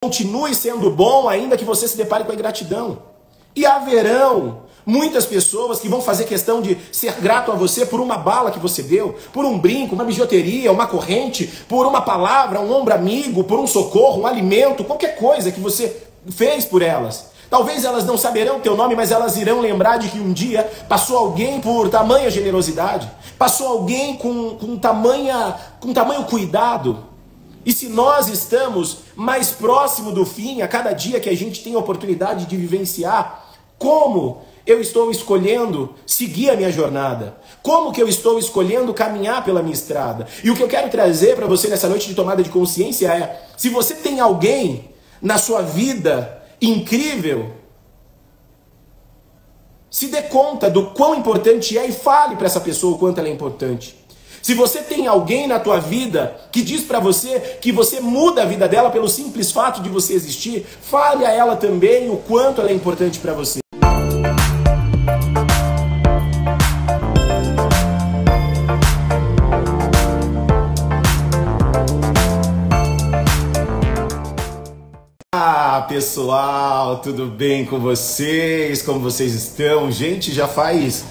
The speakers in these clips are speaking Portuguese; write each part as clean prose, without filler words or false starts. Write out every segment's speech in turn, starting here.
continue sendo bom, ainda que você se depare com a ingratidão. E haverão muitas pessoas que vão fazer questão de ser grato a você por uma bala que você deu, por um brinco, uma bijuteria, uma corrente, por uma palavra, um ombro amigo, por um socorro, um alimento, qualquer coisa que você fez por elas. Talvez elas não saberão teu nome, mas elas irão lembrar de que um dia passou alguém por tamanha generosidade, passou alguém com tamanho cuidado. E se nós estamos mais próximo do fim, a cada dia que a gente tem a oportunidade de vivenciar, como eu estou escolhendo seguir a minha jornada? Como que eu estou escolhendo caminhar pela minha estrada? E o que eu quero trazer para você nessa noite de tomada de consciência é, se você tem alguém na sua vida incrível, se dê conta do quão importante é e fale para essa pessoa o quanto ela é importante. Se você tem alguém na tua vida que diz para você que você muda a vida dela pelo simples fato de você existir, fale a ela também o quanto ela é importante para você. Ah, pessoal, tudo bem com vocês? Como vocês estão? Gente, já faz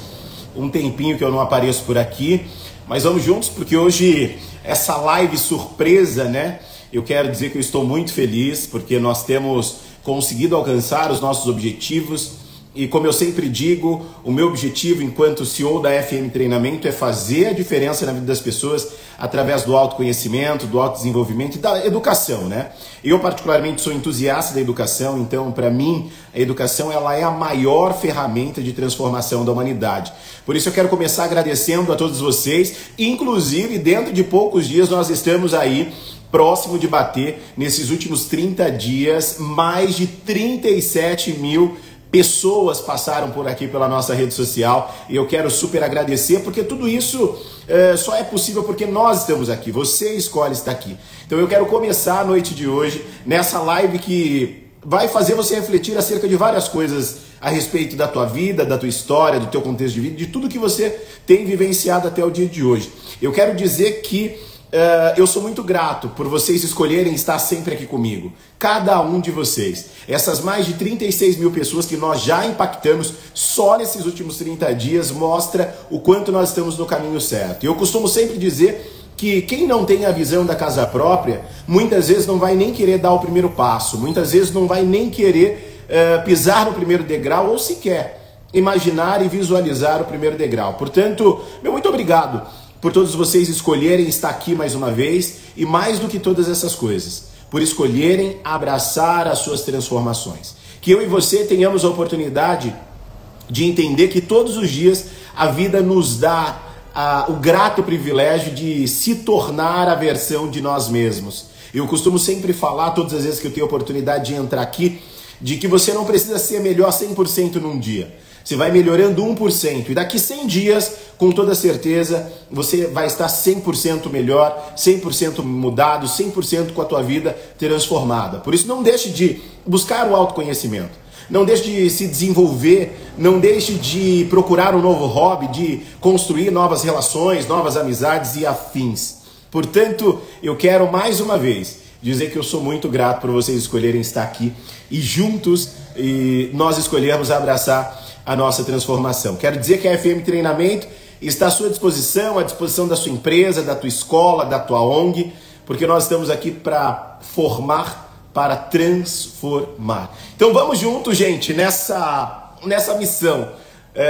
um tempinho que eu não apareço por aqui. Mas vamos juntos porque hoje essa live surpresa, né? Eu quero dizer que eu estou muito feliz porque nós temos conseguido alcançar os nossos objetivos e, como eu sempre digo, o meu objetivo enquanto CEO da FM Treinamento é fazer a diferença na vida das pessoas através do autoconhecimento, do autodesenvolvimento e da educação, né? Eu particularmente sou entusiasta da educação, então para mim a educação ela é a maior ferramenta de transformação da humanidade. Por isso eu quero começar agradecendo a todos vocês, inclusive dentro de poucos dias nós estamos aí próximo de bater, nesses últimos 30 dias, mais de 37 mil pessoas passaram por aqui pela nossa rede social e eu quero super agradecer porque tudo isso só é possível porque nós estamos aqui, você escolhe estar aqui. Então eu quero começar a noite de hoje nessa live que vai fazer você refletir acerca de várias coisas a respeito da tua vida, da tua história, do teu contexto de vida, de tudo que você tem vivenciado até o dia de hoje. Eu quero dizer que eu sou muito grato por vocês escolherem estar sempre aqui comigo. Cada um de vocês. Essas mais de 36 mil pessoas que nós já impactamos só nesses últimos 30 dias mostra o quanto nós estamos no caminho certo. E eu costumo sempre dizer que quem não tem a visão da casa própria, muitas vezes não vai nem querer dar o primeiro passo, muitas vezes não vai nem querer pisar no primeiro degrau ou sequer imaginar e visualizar o primeiro degrau. Portanto, meu muito obrigado por todos vocês escolherem estar aqui mais uma vez e mais do que todas essas coisas, por escolherem abraçar as suas transformações. Que eu e você tenhamos a oportunidade de entender que todos os dias a vida nos dá o grato privilégio de se tornar a versão de nós mesmos. Eu costumo sempre falar, todas as vezes que eu tenho a oportunidade de entrar aqui, de que você não precisa ser melhor 100% num dia. Você vai melhorando 1% e daqui 100 dias, com toda certeza, você vai estar 100% melhor, 100% mudado, 100% com a tua vida transformada. Por isso não deixe de buscar o autoconhecimento, não deixe de se desenvolver, não deixe de procurar um novo hobby, de construir novas relações, novas amizades e afins. Portanto, eu quero mais uma vez dizer que eu sou muito grato por vocês escolherem estar aqui e juntos nós escolhermos abraçar a nossa transformação. Quero dizer que a FM Treinamento está à sua disposição, à disposição da sua empresa, da tua escola, da tua ONG, porque nós estamos aqui para formar, para transformar. Então vamos juntos, gente, nessa missão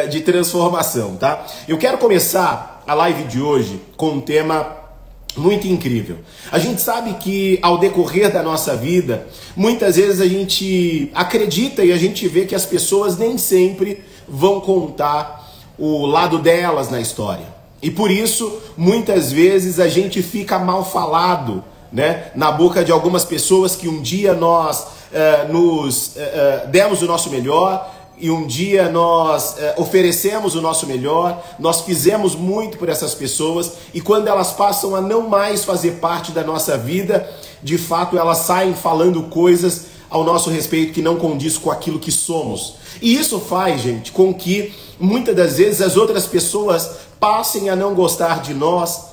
de transformação, tá? Eu quero começar a live de hoje com um tema muito incrível. A gente sabe que ao decorrer da nossa vida, muitas vezes a gente acredita e a gente vê que as pessoas nem sempre vão contar o lado delas na história. E por isso, muitas vezes a gente fica mal falado, né, na boca de algumas pessoas que um dia nós demos o nosso melhor, e um dia nós oferecemos o nosso melhor, nós fizemos muito por essas pessoas e quando elas passam a não mais fazer parte da nossa vida, de fato elas saem falando coisas ao nosso respeito que não condiz com aquilo que somos. E isso faz, gente, com que muitas das vezes as outras pessoas passem a não gostar de nós,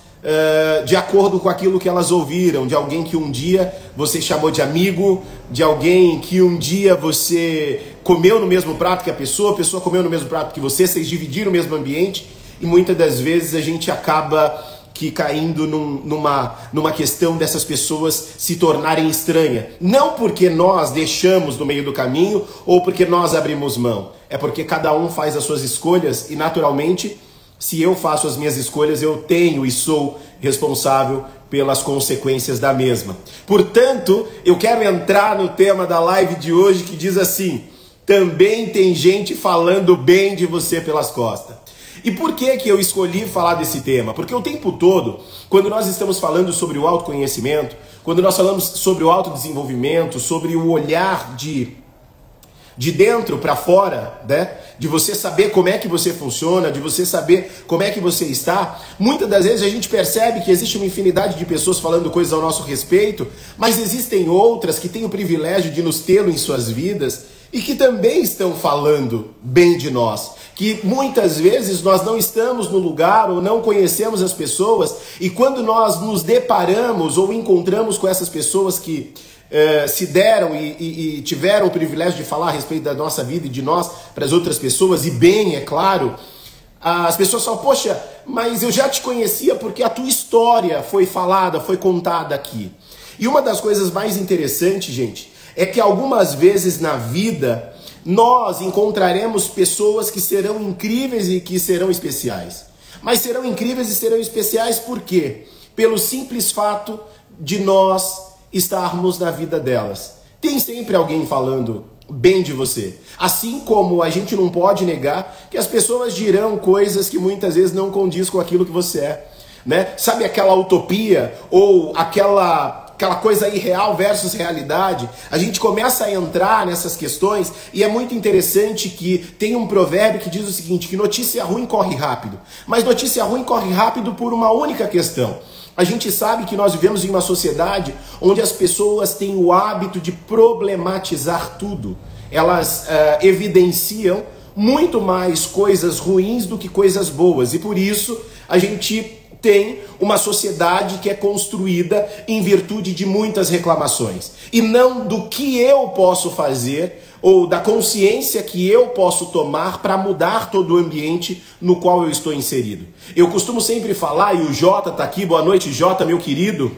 de acordo com aquilo que elas ouviram, de alguém que um dia você chamou de amigo, de alguém que um dia você comeu no mesmo prato que a pessoa comeu no mesmo prato que vocês dividiram o mesmo ambiente, e muitas das vezes a gente acaba caindo numa questão dessas pessoas se tornarem estranhas. Não porque nós deixamos no meio do caminho ou porque nós abrimos mão. É porque cada um faz as suas escolhas e, naturalmente, se eu faço as minhas escolhas, eu tenho e sou responsável pelas consequências da mesma. Portanto, eu quero entrar no tema da live de hoje, que diz assim: também tem gente falando bem de você pelas costas. E por que eu escolhi falar desse tema? Porque o tempo todo, quando nós estamos falando sobre o autoconhecimento, quando nós falamos sobre o autodesenvolvimento, sobre o olhar de dentro para fora, né? De você saber como é que você funciona, de você saber como é que você está, muitas das vezes a gente percebe que existe uma infinidade de pessoas falando coisas ao nosso respeito, mas existem outras que têm o privilégio de nos tê-lo em suas vidas e que também estão falando bem de nós, que muitas vezes nós não estamos no lugar ou não conhecemos as pessoas, e quando nós nos deparamos ou encontramos com essas pessoas que se deram e tiveram o privilégio de falar a respeito da nossa vida e de nós para as outras pessoas, e bem, é claro, as pessoas falam: poxa, mas eu já te conhecia porque a tua história foi falada, foi contada aqui. E uma das coisas mais interessantes, gente, é que algumas vezes na vida nós encontraremos pessoas que serão incríveis e que serão especiais. Mas serão incríveis e serão especiais por quê? Pelo simples fato de nós estarmos na vida delas. Tem sempre alguém falando bem de você. Assim como a gente não pode negar que as pessoas dirão coisas que muitas vezes não condiz com aquilo que você é, né? Sabe aquela utopia ou aquela coisa irreal versus realidade? A gente começa a entrar nessas questões e é muito interessante que tem um provérbio que diz o seguinte, que notícia ruim corre rápido. Mas notícia ruim corre rápido por uma única questão. A gente sabe que nós vivemos em uma sociedade onde as pessoas têm o hábito de problematizar tudo. Elas evidenciam muito mais coisas ruins do que coisas boas. E por isso a gente tem uma sociedade que é construída em virtude de muitas reclamações. E não do que eu posso fazer ou da consciência que eu posso tomar para mudar todo o ambiente no qual eu estou inserido. Eu costumo sempre falar, e o Jota está aqui, boa noite Jota, meu querido.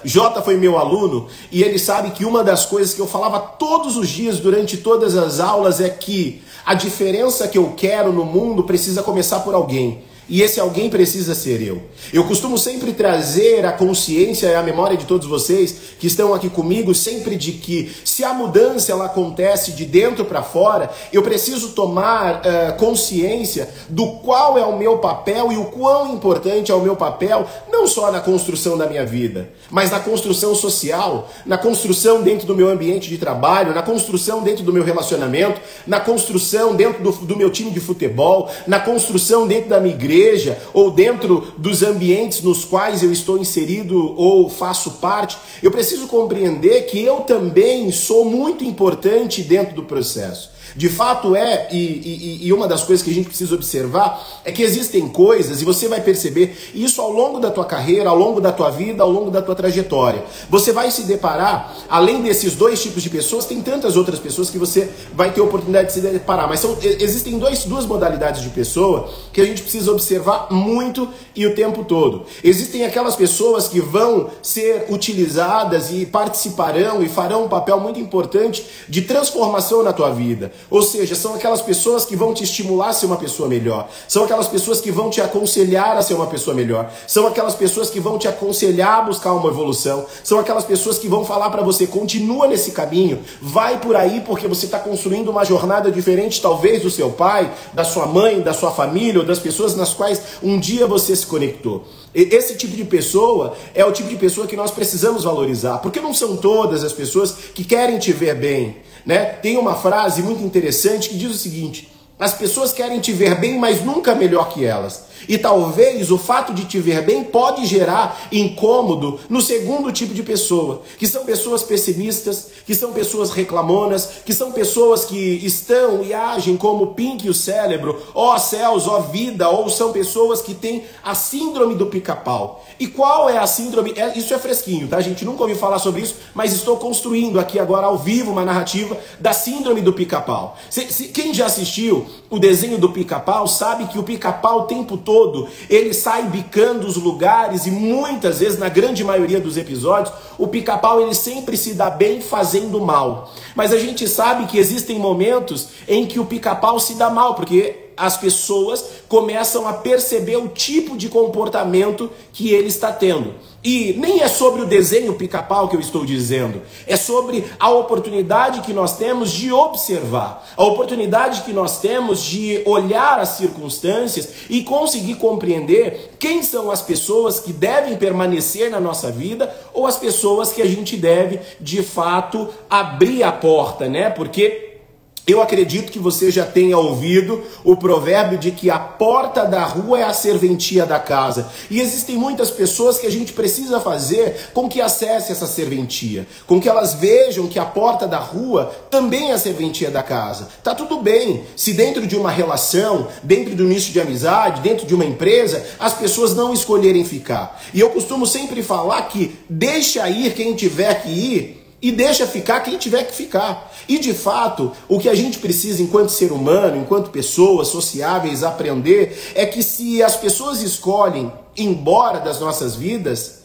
Jota foi meu aluno e ele sabe que uma das coisas que eu falava todos os dias durante todas as aulas é que a diferença que eu quero no mundo precisa começar por alguém. E esse alguém precisa ser eu. Eu costumo sempre trazer a consciência e a memória de todos vocês que estão aqui comigo, sempre de que se a mudança ela acontece de dentro para fora, eu preciso tomar consciência do qual é o meu papel e o quão importante é o meu papel, não só na construção da minha vida, mas na construção social, na construção dentro do meu ambiente de trabalho, na construção dentro do meu relacionamento, na construção dentro do meu time de futebol, na construção dentro da minha igreja, ou dentro dos ambientes nos quais eu estou inserido ou faço parte. Eu preciso compreender que eu também sou muito importante dentro do processo. De fato e uma das coisas que a gente precisa observar é que existem coisas, e você vai perceber isso ao longo da tua carreira, ao longo da tua vida, ao longo da tua trajetória. Você vai se deparar, além desses dois tipos de pessoas, tem tantas outras pessoas que você vai ter a oportunidade de se deparar, mas existem duas modalidades de pessoa que a gente precisa observar muito e o tempo todo. Existem aquelas pessoas que vão ser utilizadas e participarão e farão um papel muito importante de transformação na tua vida. Ou seja, são aquelas pessoas que vão te estimular a ser uma pessoa melhor. São aquelas pessoas que vão te aconselhar a ser uma pessoa melhor. São aquelas pessoas que vão te aconselhar a buscar uma evolução. São aquelas pessoas que vão falar para você: continua nesse caminho, vai por aí porque você está construindo uma jornada diferente, talvez do seu pai, da sua mãe, da sua família ou das pessoas nas quais um dia você se conectou. Esse tipo de pessoa é o tipo de pessoa que nós precisamos valorizar, porque não são todas as pessoas que querem te ver bem, né? Tem uma frase muito interessante que diz o seguinte: as pessoas querem te ver bem, mas nunca melhor que elas. E talvez o fato de te ver bem pode gerar incômodo no segundo tipo de pessoa, que são pessoas pessimistas, que são pessoas reclamonas, que são pessoas que estão e agem como o Pink e o cérebro, ó céus, ó vida, ou são pessoas que têm a síndrome do pica-pau. E qual é a síndrome? Isso é fresquinho, tá? A gente nunca ouviu falar sobre isso, mas estou construindo aqui agora ao vivo uma narrativa da síndrome do pica-pau. Quem já assistiu o desenho do pica-pau sabe que o pica-pau o tempo todo ele sai bicando os lugares e muitas vezes, na grande maioria dos episódios, o pica-pau ele sempre se dá bem fazendo mal. Mas a gente sabe que existem momentos em que o pica-pau se dá mal, porque as pessoas começam a perceber o tipo de comportamento que ele está tendo. E nem é sobre o desenho pica-pau que eu estou dizendo, é sobre a oportunidade que nós temos de observar, a oportunidade que nós temos de olhar as circunstâncias e conseguir compreender quem são as pessoas que devem permanecer na nossa vida ou as pessoas que a gente deve, de fato, abrir a porta, né? Porque eu acredito que você já tenha ouvido o provérbio de que a porta da rua é a serventia da casa. E existem muitas pessoas que a gente precisa fazer com que acesse essa serventia, com que elas vejam que a porta da rua também é a serventia da casa. Tá tudo bem se dentro de uma relação, dentro do nicho de amizade, dentro de uma empresa, as pessoas não escolherem ficar. E eu costumo sempre falar que deixa ir quem tiver que ir, e deixa ficar quem tiver que ficar. E de fato, o que a gente precisa enquanto ser humano, enquanto pessoas sociáveis, aprender é que se as pessoas escolhem ir embora das nossas vidas,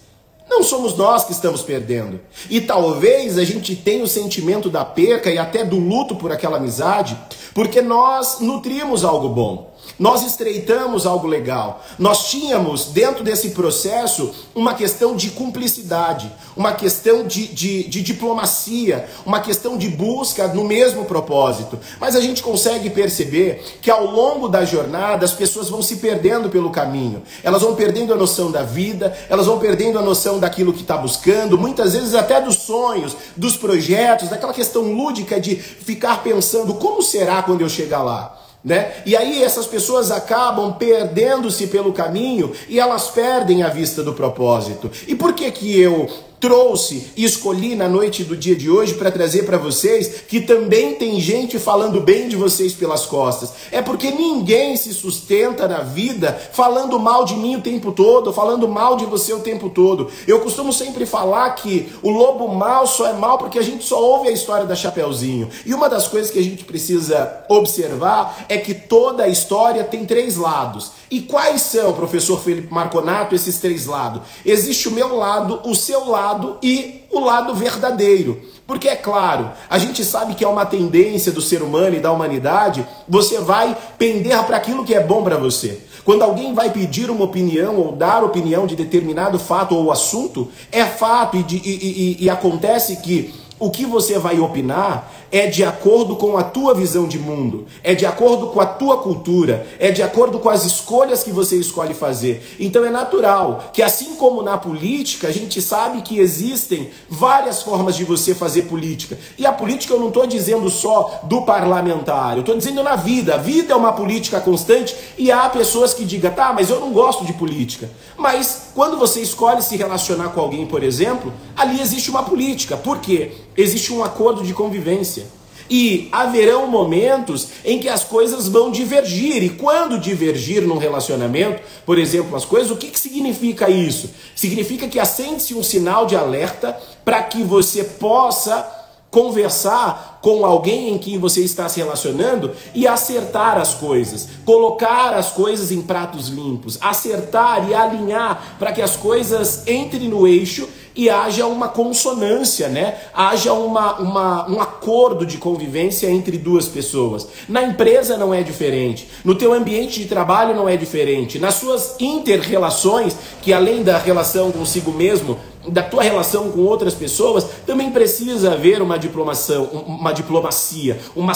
não somos nós que estamos perdendo. E talvez a gente tenha o sentimento da perca e até do luto por aquela amizade, porque nós nutrimos algo bom. Nós estreitamos algo legal. Nós tínhamos dentro desse processo uma questão de cumplicidade, uma questão de diplomacia, uma questão de busca no mesmo propósito. Mas a gente consegue perceber que ao longo da jornada as pessoas vão se perdendo pelo caminho. Elas vão perdendo a noção da vida, elas vão perdendo a noção daquilo que está buscando, muitas vezes até dos sonhos, dos projetos, daquela questão lúdica de ficar pensando como será quando eu chegar lá. Né? E aí essas pessoas acabam perdendo-se pelo caminho e elas perdem a vista do propósito. E por que que eu trouxe e escolhi na noite do dia de hoje para trazer para vocês que também tem gente falando bem de vocês pelas costas? É porque ninguém se sustenta na vida falando mal de mim o tempo todo, falando mal de você o tempo todo. Eu costumo sempre falar que o lobo mau só é mau porque a gente só ouve a história da Chapeuzinho. E uma das coisas que a gente precisa observar é que toda a história tem 3 lados. E quais são, professor Felipe Marconato, esses 3 lados? Existe o meu lado, o seu lado e o lado verdadeiro. Porque é claro, a gente sabe que é uma tendência do ser humano e da humanidade, você vai pender para aquilo que é bom para você. Quando alguém vai pedir uma opinião ou dar opinião de determinado fato ou assunto, é fato e acontece que o que você vai opinar é de acordo com a tua visão de mundo, é de acordo com a tua cultura, é de acordo com as escolhas que você escolhe fazer. Então é natural que, assim como na política, a gente sabe que existem várias formas de você fazer política. E a política eu não estou dizendo só do parlamentar, eu estou dizendo na vida. A vida é uma política constante e há pessoas que digam, tá, mas eu não gosto de política. Mas quando você escolhe se relacionar com alguém, por exemplo, ali existe uma política. Por quê? Existe um acordo de convivência. E haverão momentos em que as coisas vão divergir. E quando divergir num relacionamento, por exemplo, as coisas, o que significa isso? Significa que acende-se um sinal de alerta para que você possa conversar com alguém em quem você está se relacionando e acertar as coisas, colocar as coisas em pratos limpos, acertar e alinhar para que as coisas entrem no eixo e haja uma consonância, né? Haja um acordo de convivência entre duas pessoas. Na empresa não é diferente, no teu ambiente de trabalho não é diferente, nas suas inter-relações, que além da relação consigo mesmo, da tua relação com outras pessoas, também precisa haver uma diplomacia, uma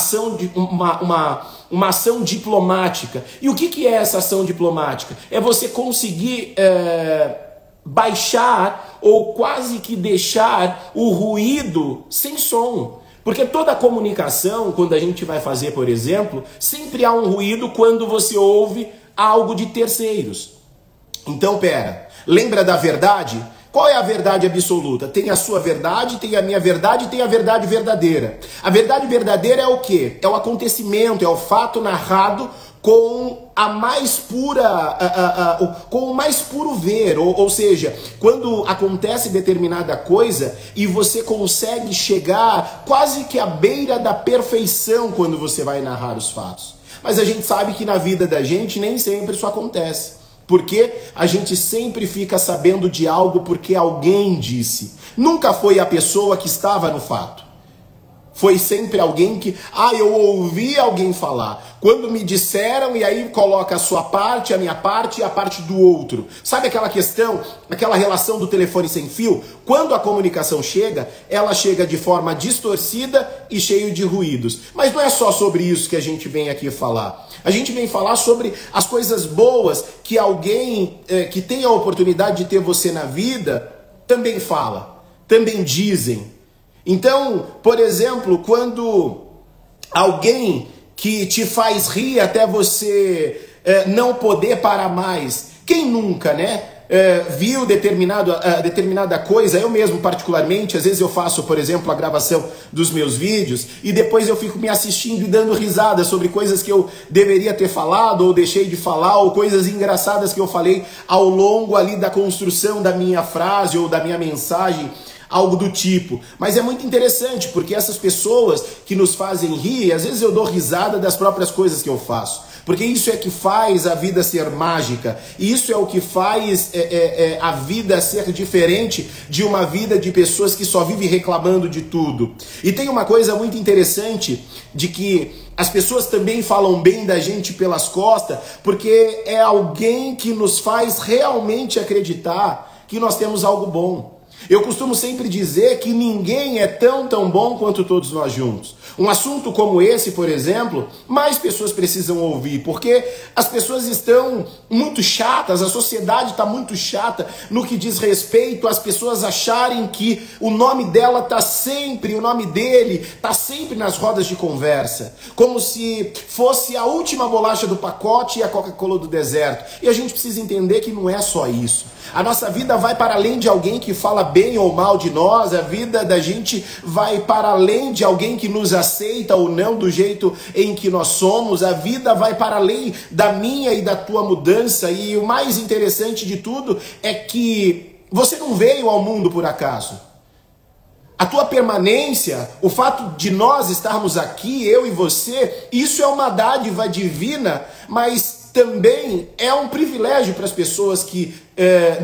ação diplomática. E o que é essa ação diplomática? É você conseguir baixar ou quase que deixar o ruído sem som. Porque toda comunicação, quando a gente vai fazer, por exemplo, sempre há um ruído quando você ouve algo de terceiros. Então, pera, lembra da verdade? Qual é a verdade absoluta? Tem a sua verdade, tem a minha verdade, tem a verdade verdadeira. A verdade verdadeira é o quê? É o acontecimento, é o fato narrado com a mais pura, com o mais puro ver, ou seja, quando acontece determinada coisa e você consegue chegar quase que à beira da perfeição quando você vai narrar os fatos. Mas a gente sabe que na vida da gente nem sempre isso acontece. Porque a gente sempre fica sabendo de algo porque alguém disse. Nunca foi a pessoa que estava no fato. Foi sempre alguém que, eu ouvi alguém falar. Quando me disseram, e aí coloca a sua parte, a minha parte e a parte do outro. Sabe aquela questão, aquela relação do telefone sem fio? Quando a comunicação chega, ela chega de forma distorcida e cheio de ruídos. Mas não é só sobre isso que a gente vem aqui falar. A gente vem falar sobre as coisas boas que alguém que tem a oportunidade de ter você na vida também fala, também dizem. Então, por exemplo, quando alguém que te faz rir até você não poder parar mais, quem nunca, né? Viu determinada coisa, eu mesmo particularmente, às vezes eu faço, por exemplo, a gravação dos meus vídeos e depois eu fico me assistindo e dando risada sobre coisas que eu deveria ter falado ou deixei de falar, ou coisas engraçadas que eu falei ao longo ali da construção da minha frase ou da minha mensagem, algo do tipo. Mas é muito interessante, porque essas pessoas que nos fazem rir, às vezes eu dou risada das próprias coisas que eu faço. Porque isso é que faz a vida ser mágica. E isso é o que faz a vida ser diferente de uma vida de pessoas que só vivem reclamando de tudo. E tem uma coisa muito interessante de que as pessoas também falam bem da gente pelas costas, porque é alguém que nos faz realmente acreditar que nós temos algo bom. Eu costumo sempre dizer que ninguém é tão bom quanto todos nós juntos. Um assunto como esse, por exemplo, mais pessoas precisam ouvir, porque as pessoas estão muito chatas, a sociedade está muito chata no que diz respeito às pessoas acharem que o nome dela está sempre, o nome dele está sempre nas rodas de conversa, como se fosse a última bolacha do pacote e a Coca-Cola do deserto. E a gente precisa entender que não é só isso. A nossa vida vai para além de alguém que fala bem ou mal de nós, a vida da gente vai para além de alguém que nos aceita ou não do jeito em que nós somos, a vida vai para além da minha e da tua mudança, e o mais interessante de tudo é que você não veio ao mundo por acaso. A tua permanência, o fato de nós estarmos aqui, eu e você, isso é uma dádiva divina, mas também é um privilégio para as pessoas que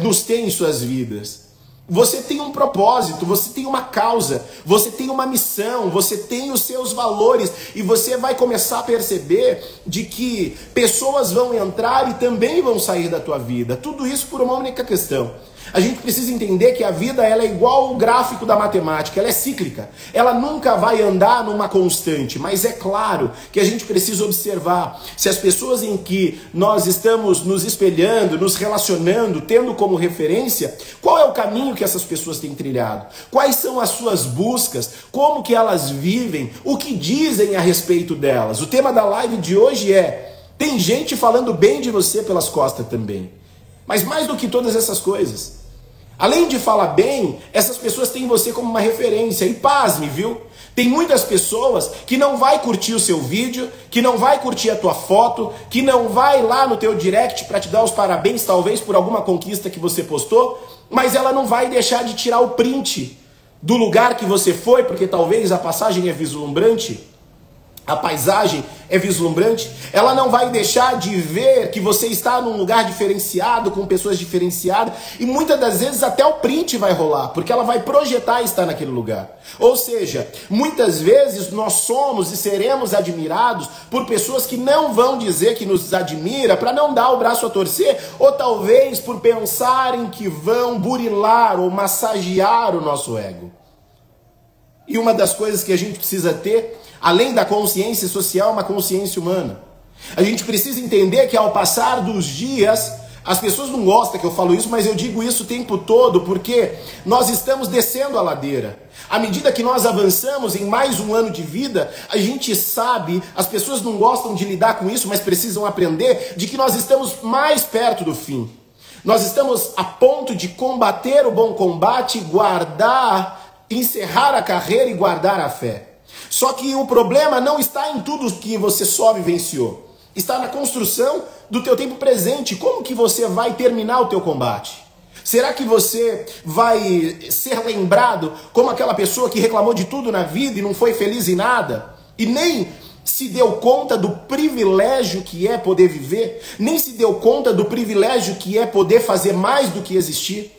nos têm em suas vidas. Você tem um propósito, você tem uma causa, você tem uma missão, você tem os seus valores, e você vai começar a perceber de que pessoas vão entrar e também vão sair da tua vida. Tudo isso por uma única questão. A gente precisa entender que a vida ela é igual ao gráfico da matemática, ela é cíclica. Ela nunca vai andar numa constante, mas é claro que a gente precisa observar se as pessoas em que nós estamos nos espelhando, nos relacionando, tendo como referência, qual é o caminho que essas pessoas têm trilhado, quais são as suas buscas, como que elas vivem, o que dizem a respeito delas. O tema da live de hoje tem gente falando bem de você pelas costas também. Mas mais do que todas essas coisas, além de falar bem, essas pessoas têm você como uma referência. E pasme, viu? Tem muitas pessoas que não vai curtir o seu vídeo, que não vai curtir a tua foto, que não vai lá no teu direct para te dar os parabéns, talvez por alguma conquista que você postou, mas ela não vai deixar de tirar o print do lugar que você foi, porque talvez a passagem é vislumbrante, a paisagem é vislumbrante. Ela não vai deixar de ver que você está num lugar diferenciado, com pessoas diferenciadas, e muitas das vezes até o print vai rolar, porque ela vai projetar estar naquele lugar. Ou seja, muitas vezes nós somos e seremos admirados por pessoas que não vão dizer que nos admira para não dar o braço a torcer, ou talvez por pensarem que vão burilar ou massagear o nosso ego. E uma das coisas que a gente precisa ter, além da consciência social, é uma consciência humana. A gente precisa entender que ao passar dos dias, As pessoas não gostam que eu falo isso, mas eu digo isso o tempo todo porque nós estamos descendo a ladeira. À medida que nós avançamos em mais um ano de vida, a gente sabe, as pessoas não gostam de lidar com isso, mas precisam aprender de que nós estamos mais perto do fim. Nós estamos a ponto de combater o bom combate, guardar, encerrar a carreira e guardar a fé. Só que o problema não está em tudo que você só vivenciou. Está na construção do teu tempo presente. Como que você vai terminar o teu combate? Será que você vai ser lembrado como aquela pessoa que reclamou de tudo na vida e não foi feliz em nada? E nem se deu conta do privilégio que é poder viver? Nem se deu conta do privilégio que é poder fazer mais do que existir?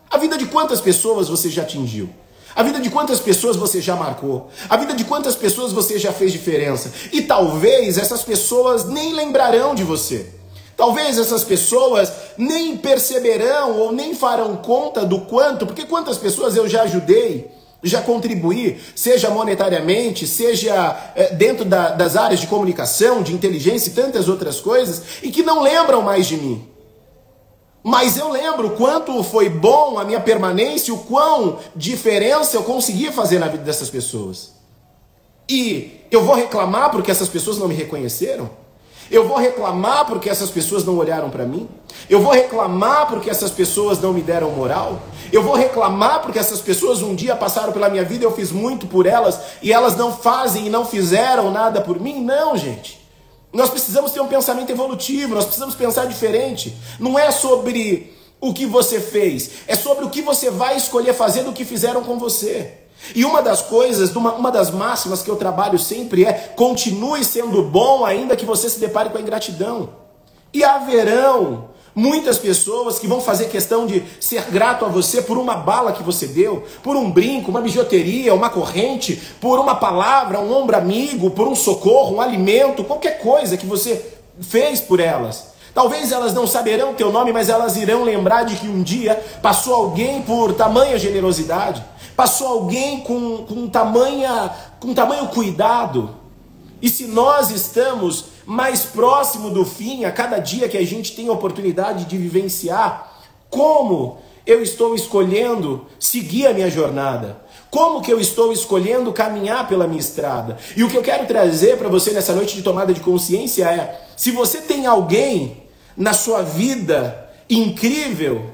A vida de quantas pessoas você já atingiu? A vida de quantas pessoas você já marcou? A vida de quantas pessoas você já fez diferença? E talvez essas pessoas nem lembrarão de você. Talvez essas pessoas nem perceberão ou nem farão conta do quanto, porque quantas pessoas eu já ajudei, já contribuí, seja monetariamente, seja dentro das áreas de comunicação, de inteligência e tantas outras coisas, e que não lembram mais de mim. Mas eu lembro o quanto foi bom a minha permanência, o quão diferença eu consegui fazer na vida dessas pessoas. E eu vou reclamar porque essas pessoas não me reconheceram? Eu vou reclamar porque essas pessoas não olharam para mim? Eu vou reclamar porque essas pessoas não me deram moral? Eu vou reclamar porque essas pessoas um dia passaram pela minha vida e eu fiz muito por elas e elas não fazem e não fizeram nada por mim? Não, gente. Nós precisamos ter um pensamento evolutivo, nós precisamos pensar diferente. Não é sobre o que você fez, é sobre o que você vai escolher fazer do que fizeram com você. E uma das coisas, uma das máximas que eu trabalho sempre é: continue sendo bom ainda que você se depare com a ingratidão. E haverão muitas pessoas que vão fazer questão de ser grato a você por uma bala que você deu, por um brinco, uma bijuteria, uma corrente, por uma palavra, um ombro amigo, por um socorro, um alimento, qualquer coisa que você fez por elas. Talvez elas não saberão teu nome, mas elas irão lembrar de que um dia passou alguém por tamanha generosidade, passou alguém com tamanho cuidado. E se nós estamos mais próximo do fim, a cada dia que a gente tem a oportunidade de vivenciar, como eu estou escolhendo seguir a minha jornada? Como que eu estou escolhendo caminhar pela minha estrada? E o que eu quero trazer para você nessa noite de tomada de consciência é: se você tem alguém na sua vida incrível,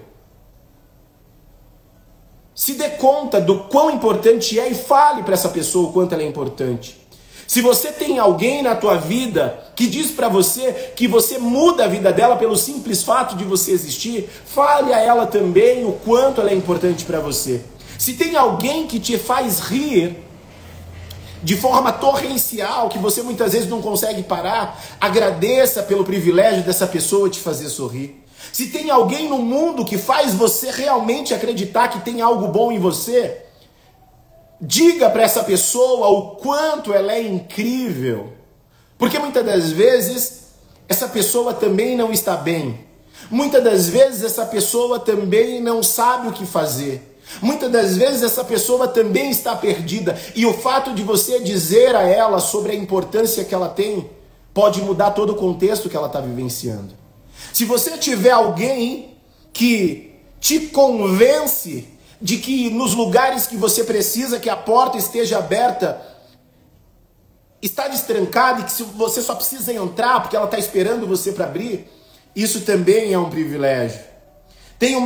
se dê conta do quão importante é e fale para essa pessoa o quanto ela é importante. Se você tem alguém na tua vida que diz para você que você muda a vida dela pelo simples fato de você existir, fale a ela também o quanto ela é importante para você. Se tem alguém que te faz rir de forma torrencial, que você muitas vezes não consegue parar, agradeça pelo privilégio dessa pessoa te fazer sorrir. Se tem alguém no mundo que faz você realmente acreditar que tem algo bom em você, diga para essa pessoa o quanto ela é incrível. Porque muitas das vezes essa pessoa também não está bem. Muitas das vezes essa pessoa também não sabe o que fazer. Muitas das vezes essa pessoa também está perdida. E o fato de você dizer a ela sobre a importância que ela tem pode mudar todo o contexto que ela está vivenciando. Se você tiver alguém que te convence de que nos lugares que você precisa que a porta esteja aberta, está destrancada e que você só precisa entrar porque ela está esperando você para abrir, isso também é um privilégio. Tem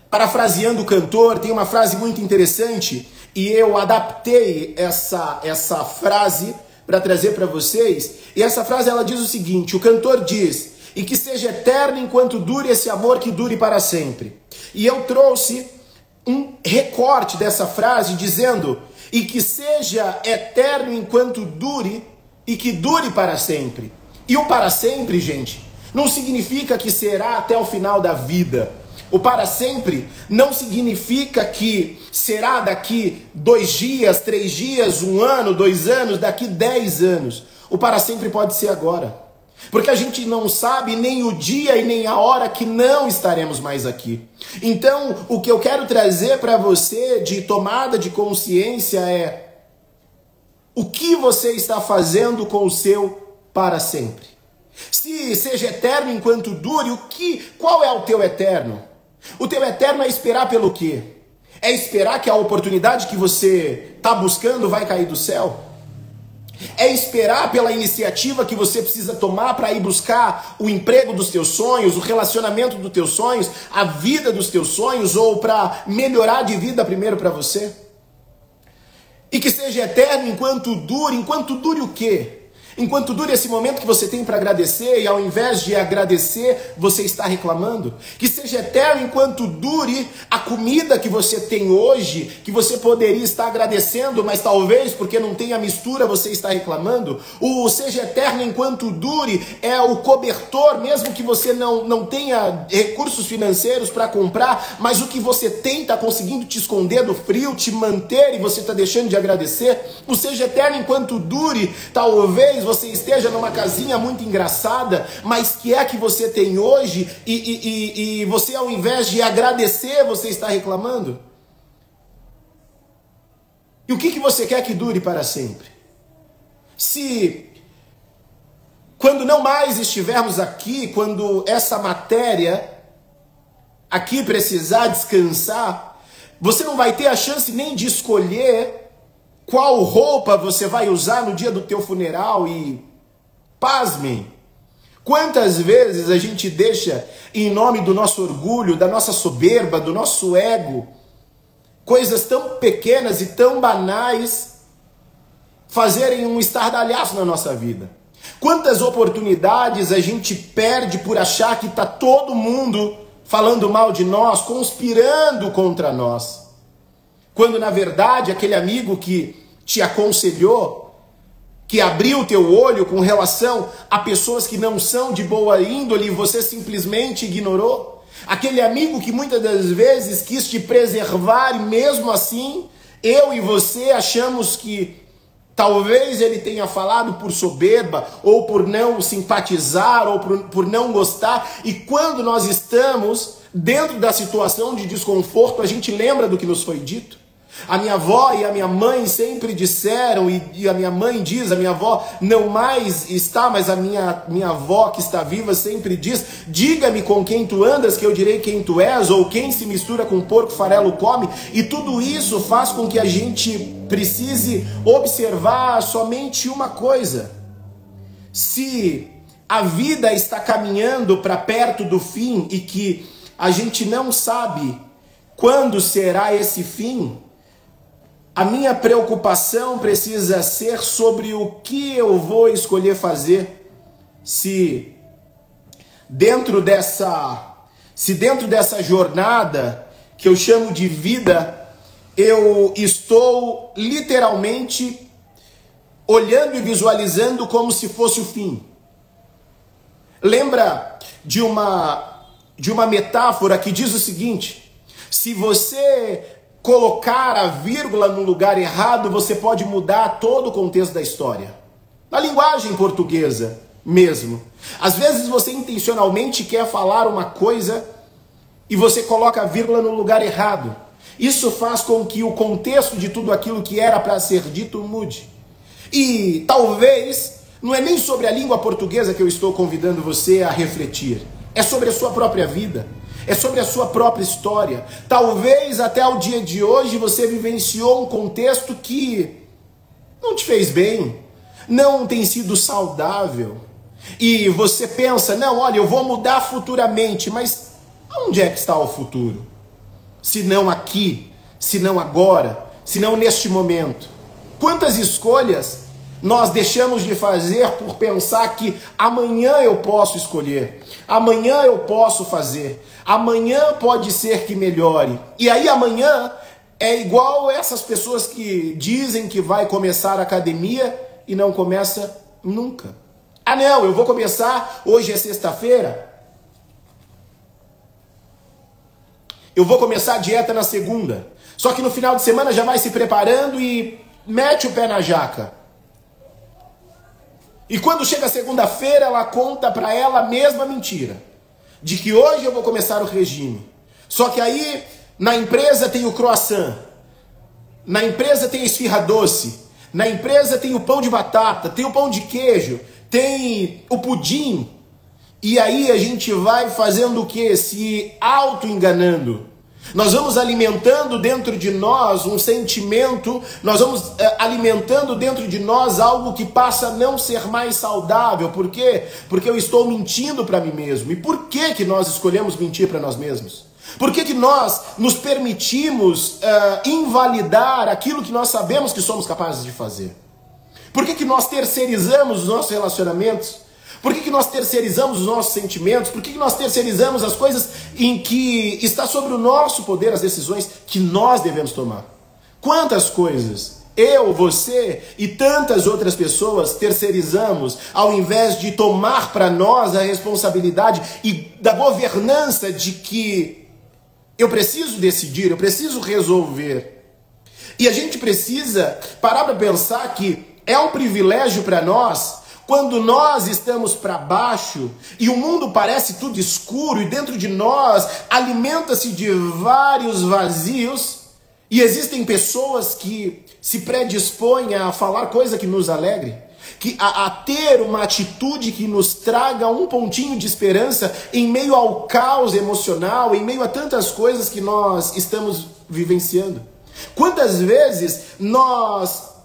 parafraseando o cantor, tem uma frase muito interessante e eu adaptei essa frase para trazer para vocês. E essa frase ela diz o seguinte: o cantor diz: e que seja eterno enquanto dure esse amor que dure para sempre. E eu trouxe um recorte dessa frase dizendo: e que seja eterno enquanto dure e que dure para sempre. E o para sempre, gente, não significa que será até o final da vida. O para sempre não significa que será daqui 2 dias, 3 dias, 1 ano, 2 anos, daqui 10 anos. O para sempre pode ser agora. Porque a gente não sabe nem o dia e nem a hora que não estaremos mais aqui. Então, o que eu quero trazer para você de tomada de consciência é: o que você está fazendo com o seu para sempre? Se seja eterno enquanto dure, qual é o teu eterno? O teu eterno é esperar pelo quê? É esperar que a oportunidade que você está buscando vai cair do céu? É esperar pela iniciativa que você precisa tomar para ir buscar o emprego dos teus sonhos, o relacionamento dos teus sonhos, a vida dos teus sonhos, ou para melhorar de vida primeiro para você? E que seja eterno enquanto dure o quê? Enquanto dure esse momento que você tem para agradecer e ao invés de agradecer, você está reclamando. Que seja eterno enquanto dure a comida que você tem hoje, que você poderia estar agradecendo, mas talvez porque não tem a mistura você está reclamando. O seja eterno enquanto dure é o cobertor, mesmo que você não tenha recursos financeiros para comprar, mas o que você tem está conseguindo te esconder do frio, te manter e você está deixando de agradecer. O seja eterno enquanto dure, talvez você esteja numa casinha muito engraçada, mas que é que você tem hoje e você, ao invés de agradecer, você está reclamando? E o que você quer que dure para sempre? Se quando não mais estivermos aqui, quando essa matéria aqui precisar descansar, você não vai ter a chance nem de escolher qual roupa você vai usar no dia do teu funeral e, pasmem, quantas vezes a gente deixa, em nome do nosso orgulho, da nossa soberba, do nosso ego, coisas tão pequenas e tão banais fazerem um estardalhaço na nossa vida. Quantas oportunidades a gente perde por achar que está todo mundo falando mal de nós, conspirando contra nós. Quando, na verdade, aquele amigo que te aconselhou, que abriu o teu olho com relação a pessoas que não são de boa índole e você simplesmente ignorou. Aquele amigo que muitas das vezes quis te preservar e mesmo assim, eu e você achamos que talvez ele tenha falado por soberba, ou por não simpatizar, ou por não gostar. E quando nós estamos dentro da situação de desconforto, a gente lembra do que nos foi dito. A minha avó e a minha mãe sempre disseram, e a minha mãe diz, a minha avó não mais está, mas a minha avó que está viva sempre diz: diga-me com quem tu andas, que eu direi quem tu és, ou quem se mistura com porco farelo come. E tudo isso faz com que a gente precise observar somente uma coisa: se a vida está caminhando para perto do fim e que a gente não sabe quando será esse fim, a minha preocupação precisa ser sobre o que eu vou escolher fazer. Se dentro dessa jornada que eu chamo de vida, eu estou literalmente olhando e visualizando como se fosse o fim. Lembra de uma metáfora que diz o seguinte: se você colocar a vírgula no lugar errado, você pode mudar todo o contexto da história. Na linguagem portuguesa mesmo. Às vezes você intencionalmente quer falar uma coisa e você coloca a vírgula no lugar errado. Isso faz com que o contexto de tudo aquilo que era para ser dito mude. E talvez não é nem sobre a língua portuguesa que eu estou convidando você a refletir. É sobre a sua própria vida. É sobre a sua própria história. Talvez até o dia de hoje você vivenciou um contexto que não te fez bem, não tem sido saudável. E você pensa: não, olha, eu vou mudar futuramente. Mas onde é que está o futuro? Se não aqui, se não agora, se não neste momento. Quantas escolhas nós deixamos de fazer por pensar que amanhã eu posso escolher, amanhã eu posso fazer, amanhã pode ser que melhore. E aí amanhã é igual essas pessoas que dizem que vai começar a academia e não começa nunca. Ah não, eu vou começar, hoje é sexta-feira, eu vou começar a dieta na segunda. Só que no final de semana já vai se preparando e mete o pé na jaca. E quando chega segunda-feira, ela conta para ela a mesma mentira. De que hoje eu vou começar o regime. Só que aí, na empresa tem o croissant. Na empresa tem a esfirra doce. Na empresa tem o pão de batata, tem o pão de queijo. tem o pudim, e aí a gente vai fazendo o quê? Se auto-enganando. Nós vamos alimentando dentro de nós um sentimento, nós vamos alimentando dentro de nós algo que passa a não ser mais saudável. Por quê? Porque eu estou mentindo para mim mesmo. E por que nós escolhemos mentir para nós mesmos? Por que nós nos permitimos invalidar aquilo que nós sabemos que somos capazes de fazer? Por que nós terceirizamos os nossos relacionamentos? Por que nós terceirizamos os nossos sentimentos? Por que nós terceirizamos as coisas em que está sobre o nosso poder, as decisões que nós devemos tomar? Quantas coisas eu, você e tantas outras pessoas terceirizamos ao invés de tomar para nós a responsabilidade e da governança de que eu preciso decidir, eu preciso resolver. E a gente precisa parar para pensar que é um privilégio para nós quando nós estamos para baixo e o mundo parece tudo escuro e dentro de nós alimenta-se de vários vazios e existem pessoas que se predispõem a falar coisa que nos alegre, a ter uma atitude que nos traga um pontinho de esperança em meio ao caos emocional, em meio a tantas coisas que nós estamos vivenciando. Quantas vezes nós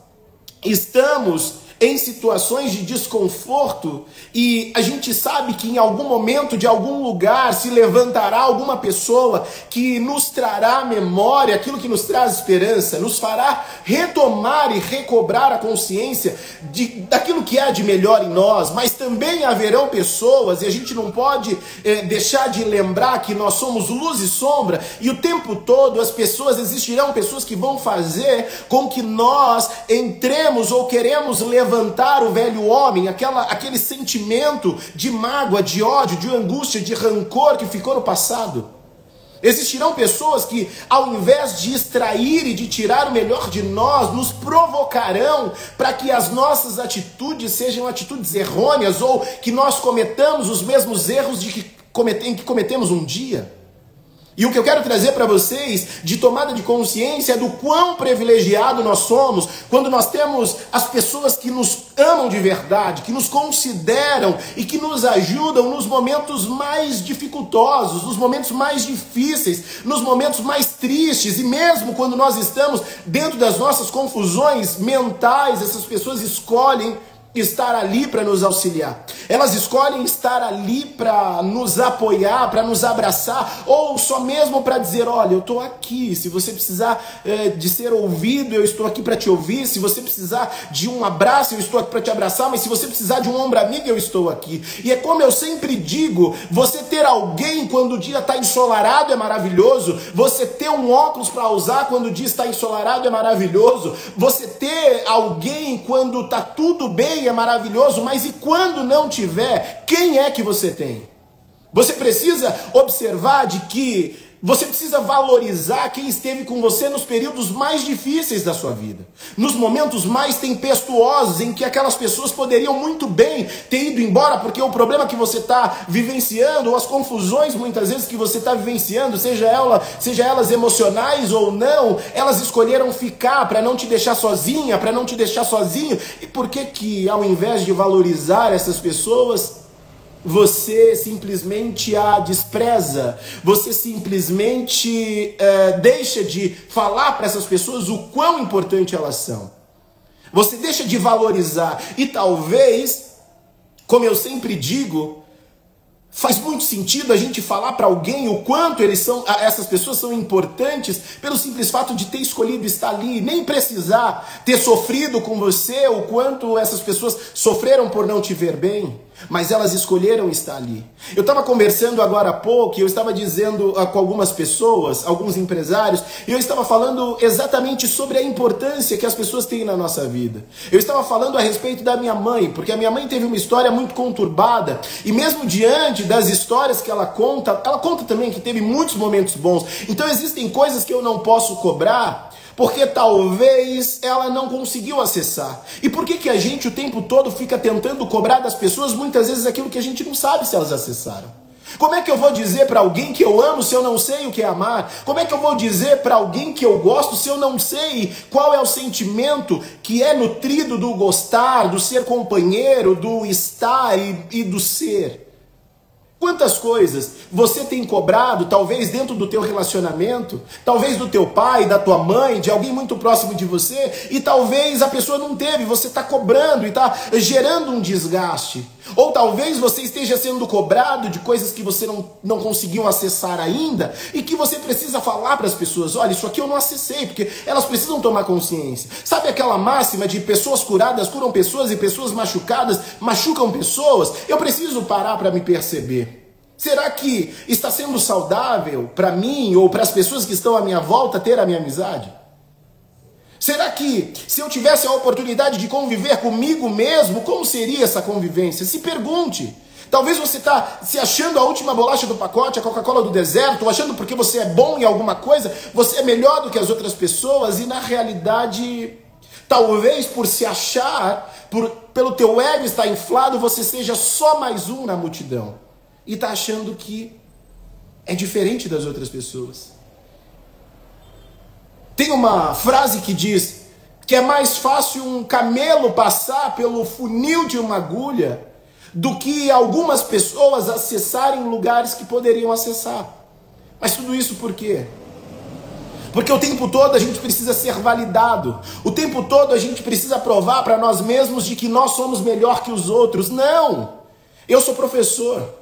estamos em situações de desconforto e a gente sabe que em algum momento, de algum lugar, se levantará alguma pessoa que nos trará à memória aquilo que nos traz esperança, nos fará retomar e recobrar a consciência daquilo que há de melhor em nós, mas também haverão pessoas, e a gente não pode deixar de lembrar que nós somos luz e sombra, e o tempo todo existirão pessoas que vão fazer com que nós entremos ou queremos levantar o velho homem, aquele sentimento de mágoa, de ódio, de angústia, de rancor que ficou no passado. Existirão pessoas que, ao invés de extrair e de tirar o melhor de nós, nos provocarão para que as nossas atitudes sejam atitudes errôneas ou que nós cometamos os mesmos erros em que cometemos um dia. E o que eu quero trazer para vocês de tomada de consciência é do quão privilegiado nós somos quando nós temos as pessoas que nos amam de verdade, que nos consideram e que nos ajudam nos momentos mais dificultosos, nos momentos mais difíceis, nos momentos mais tristes, e mesmo quando nós estamos dentro das nossas confusões mentais, essas pessoas escolhem estar ali para nos auxiliar. Elas escolhem estar ali para nos apoiar, para nos abraçar, ou só mesmo para dizer, olha, eu estou aqui, se você precisar de ser ouvido, eu estou aqui para te ouvir, se você precisar de um abraço, eu estou aqui para te abraçar, mas se você precisar de um ombro amigo, eu estou aqui. E é como eu sempre digo, você ter alguém quando o dia está ensolarado é maravilhoso, você ter um óculos para usar quando o dia está ensolarado é maravilhoso, você ter alguém quando está tudo bem é maravilhoso, mas e quando não tiver, quem é que você tem? Você precisa observar de que você precisa valorizar quem esteve com você nos períodos mais difíceis da sua vida, nos momentos mais tempestuosos em que aquelas pessoas poderiam muito bem ter ido embora, porque o problema que você está vivenciando, ou as confusões muitas vezes que você está vivenciando, seja elas emocionais ou não, elas escolheram ficar para não te deixar sozinha, para não te deixar sozinho. E por que ao invés de valorizar essas pessoas, você simplesmente a despreza, você simplesmente deixa de falar para essas pessoas o quão importante elas são? Você deixa de valorizar e talvez, como eu sempre digo, faz muito sentido a gente falar para alguém o quanto essas pessoas são importantes pelo simples fato de ter escolhido estar ali, nem precisar ter sofrido com você o quanto essas pessoas sofreram por não te ver bem, mas elas escolheram estar ali. Eu estava conversando agora há pouco e eu estava dizendo com algumas pessoas, alguns empresários, e eu estava falando exatamente sobre a importância que as pessoas têm na nossa vida. Eu estava falando a respeito da minha mãe, porque a minha mãe teve uma história muito conturbada, e mesmo diante das histórias que ela conta também que teve muitos momentos bons. Então existem coisas que eu não posso cobrar, porque talvez ela não conseguiu acessar. E por que a gente o tempo todo fica tentando cobrar das pessoas muitas vezes aquilo que a gente não sabe se elas acessaram? Como é que eu vou dizer para alguém que eu amo se eu não sei o que é amar? Como é que eu vou dizer para alguém que eu gosto se eu não sei qual é o sentimento que é nutrido do gostar, do ser companheiro, do estar e do ser? Quantas coisas você tem cobrado, talvez dentro do teu relacionamento, talvez do teu pai, da tua mãe, de alguém muito próximo de você, e talvez a pessoa não teve, você está cobrando e está gerando um desgaste. Ou talvez você esteja sendo cobrado de coisas que você não conseguiu acessar ainda, e que você precisa falar para as pessoas, olha, isso aqui eu não acessei, porque elas precisam tomar consciência. Sabe aquela máxima de pessoas curadas curam pessoas e pessoas machucadas machucam pessoas? Eu preciso parar para me perceber. Será que está sendo saudável para mim ou para as pessoas que estão à minha volta ter a minha amizade? Será que se eu tivesse a oportunidade de conviver comigo mesmo, como seria essa convivência? Se pergunte. Talvez você está se achando a última bolacha do pacote, a Coca-Cola do deserto, ou achando porque você é bom em alguma coisa, você é melhor do que as outras pessoas, e na realidade, talvez por se achar, pelo teu ego estar inflado, você seja só mais um na multidão. E está achando que é diferente das outras pessoas. Tem uma frase que diz que é mais fácil um camelo passar pelo funil de uma agulha do que algumas pessoas acessarem lugares que poderiam acessar. Mas tudo isso por quê? Porque o tempo todo a gente precisa ser validado. O tempo todo a gente precisa provar para nós mesmos de que nós somos melhor que os outros. Não! Eu sou professor.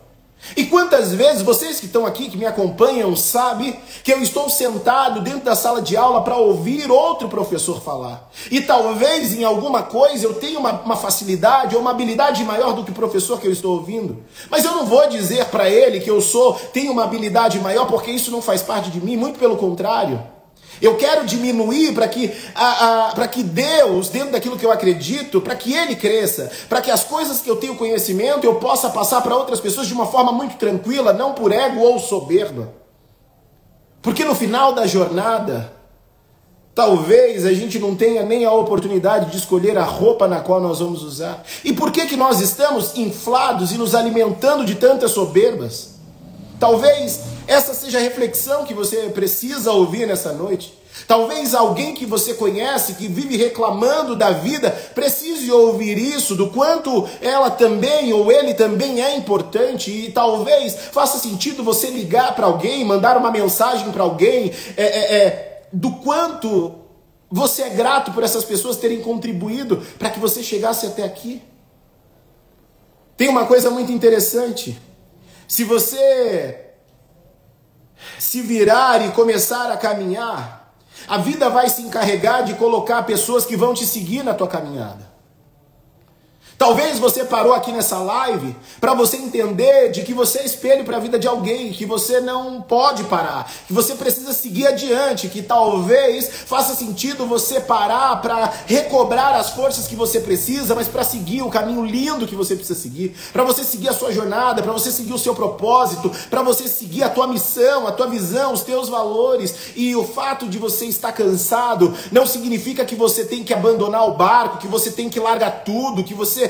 E quantas vezes vocês que estão aqui, que me acompanham, sabem que eu estou sentado dentro da sala de aula para ouvir outro professor falar. E talvez em alguma coisa eu tenha uma facilidade ou uma habilidade maior do que o professor que eu estou ouvindo. Mas eu não vou dizer para ele que tenho uma habilidade maior, porque isso não faz parte de mim, muito pelo contrário. Eu quero diminuir para que Deus, dentro daquilo que eu acredito, para que Ele cresça, para que as coisas que eu tenho conhecimento eu possa passar para outras pessoas de uma forma muito tranquila, não por ego ou soberba. Porque no final da jornada, talvez a gente não tenha nem a oportunidade de escolher a roupa na qual nós vamos usar. E por que nós estamos inflados e nos alimentando de tantas soberbas? Talvez essa seja a reflexão que você precisa ouvir nessa noite. Talvez alguém que você conhece, que vive reclamando da vida, precise ouvir isso, do quanto ela também ou ele também é importante. E talvez faça sentido você ligar para alguém, mandar uma mensagem para alguém, do quanto você é grato por essas pessoas terem contribuído para que você chegasse até aqui. Tem uma coisa muito interessante. Se você se virar e começar a caminhar, a vida vai se encarregar de colocar pessoas que vão te seguir na tua caminhada. Talvez você parou aqui nessa live para você entender de que você é espelho para a vida de alguém, que você não pode parar, que você precisa seguir adiante, que talvez faça sentido você parar para recobrar as forças que você precisa, mas para seguir o caminho lindo que você precisa seguir, para você seguir a sua jornada, para você seguir o seu propósito, para você seguir a tua missão, a tua visão, os teus valores. E o fato de você estar cansado não significa que você tem que abandonar o barco, que você tem que largar tudo, que você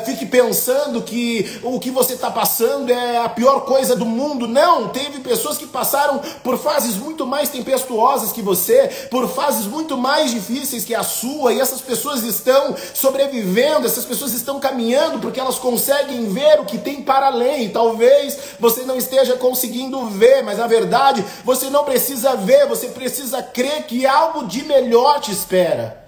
fique pensando que o que você está passando é a pior coisa do mundo. Não, teve pessoas que passaram por fases muito mais tempestuosas que você, por fases muito mais difíceis que a sua, e essas pessoas estão sobrevivendo, essas pessoas estão caminhando porque elas conseguem ver o que tem para além. Talvez você não esteja conseguindo ver, mas na verdade você não precisa ver, você precisa crer que algo de melhor te espera.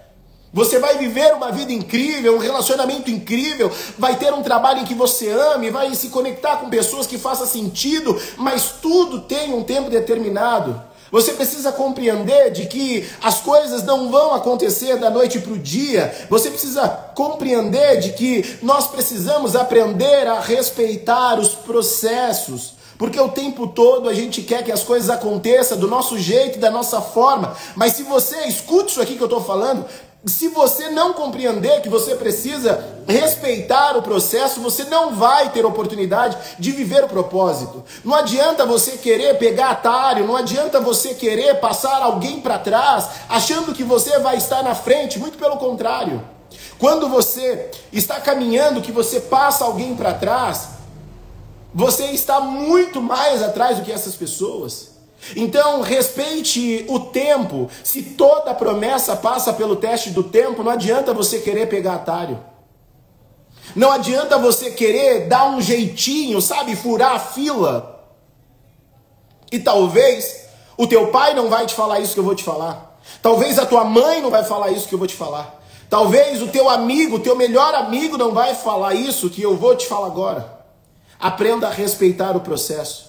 Você vai viver uma vida incrível, um relacionamento incrível, vai ter um trabalho em que você ame, vai se conectar com pessoas que façam sentido, mas tudo tem um tempo determinado. Você precisa compreender de que as coisas não vão acontecer da noite para o dia. Você precisa compreender de que nós precisamos aprender a respeitar os processos. Porque o tempo todo a gente quer que as coisas aconteçam do nosso jeito, da nossa forma. Mas se você, escute isso aqui que eu estou falando, se você não compreender que você precisa respeitar o processo, você não vai ter oportunidade de viver o propósito. Não adianta você querer pegar atalho, não adianta você querer passar alguém para trás, achando que você vai estar na frente, muito pelo contrário. Quando você está caminhando, que você passa alguém para trás, Você está muito mais atrás do que essas pessoas. Então, respeite o tempo. Se toda promessa passa pelo teste do tempo, não adianta você querer pegar atalho. Não adianta você querer dar um jeitinho, sabe, furar a fila. E talvez o teu pai não vai te falar isso que eu vou te falar. Talvez a tua mãe não vai falar isso que eu vou te falar. Talvez o teu amigo, o teu melhor amigo não vai falar isso que eu vou te falar agora. Aprenda a respeitar o processo.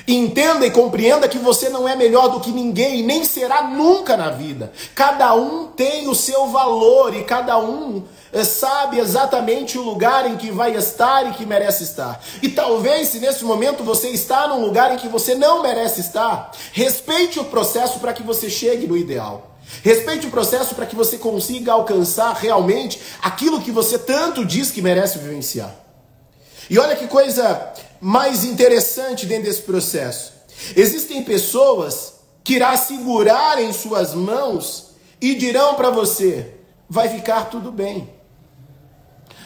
Entenda e compreenda que você não é melhor do que ninguém, nem será nunca na vida. Cada um tem o seu valor e cada um sabe exatamente o lugar em que vai estar e que merece estar. E talvez, se nesse momento você está num lugar em que você não merece estar, respeite o processo para que você chegue no ideal. Respeite o processo para que você consiga alcançar realmente aquilo que você tanto diz que merece vivenciar. E olha que coisa mais interessante dentro desse processo. Existem pessoas que irá segurar em suas mãos e dirão para você, vai ficar tudo bem.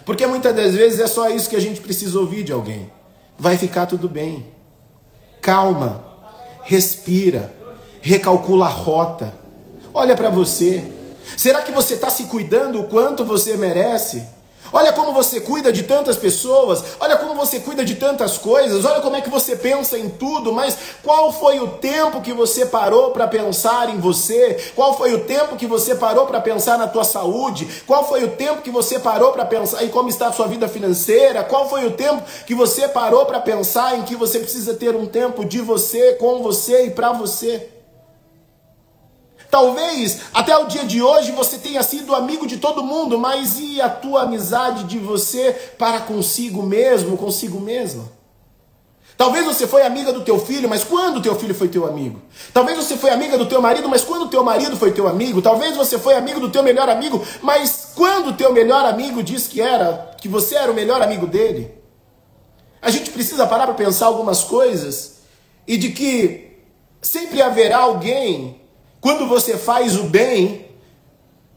Porque muitas das vezes é só isso que a gente precisa ouvir de alguém. Vai ficar tudo bem. Calma, respira, recalcula a rota. Olha para você. Será que você está se cuidando o quanto você merece? Olha como você cuida de tantas pessoas, olha como você cuida de tantas coisas, olha como é que você pensa em tudo, mas qual foi o tempo que você parou para pensar em você? Qual foi o tempo que você parou para pensar na tua saúde? Qual foi o tempo que você parou para pensar em como está a sua vida financeira? Qual foi o tempo que você parou para pensar em que você precisa ter um tempo de você, com você e para você? Talvez até o dia de hoje você tenha sido amigo de todo mundo, mas e a tua amizade de você para consigo mesmo, consigo mesma? Talvez você foi amiga do teu filho, mas quando o teu filho foi teu amigo? Talvez você foi amiga do teu marido, mas quando o teu marido foi teu amigo? Talvez você foi amigo do teu melhor amigo, mas quando o teu melhor amigo disse que você era o melhor amigo dele? A gente precisa parar para pensar algumas coisas e de que sempre haverá alguém. Quando você faz o bem,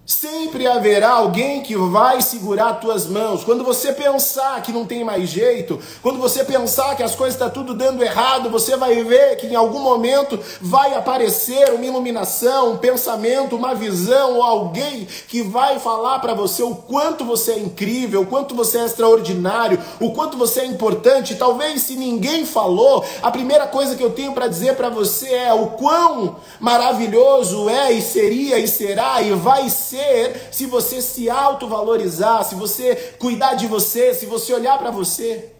sempre haverá alguém que vai segurar as tuas mãos. Quando você pensar que não tem mais jeito, quando você pensar que as coisas estão tudo dando errado, você vai ver que em algum momento vai aparecer uma iluminação, um pensamento, uma visão, ou alguém que vai falar para você o quanto você é incrível, o quanto você é extraordinário, o quanto você é importante. Talvez se ninguém falou, a primeira coisa que eu tenho para dizer para você é o quão maravilhoso é e seria e será e vai ser se você se autovalorizar, se você cuidar de você, se você olhar para você.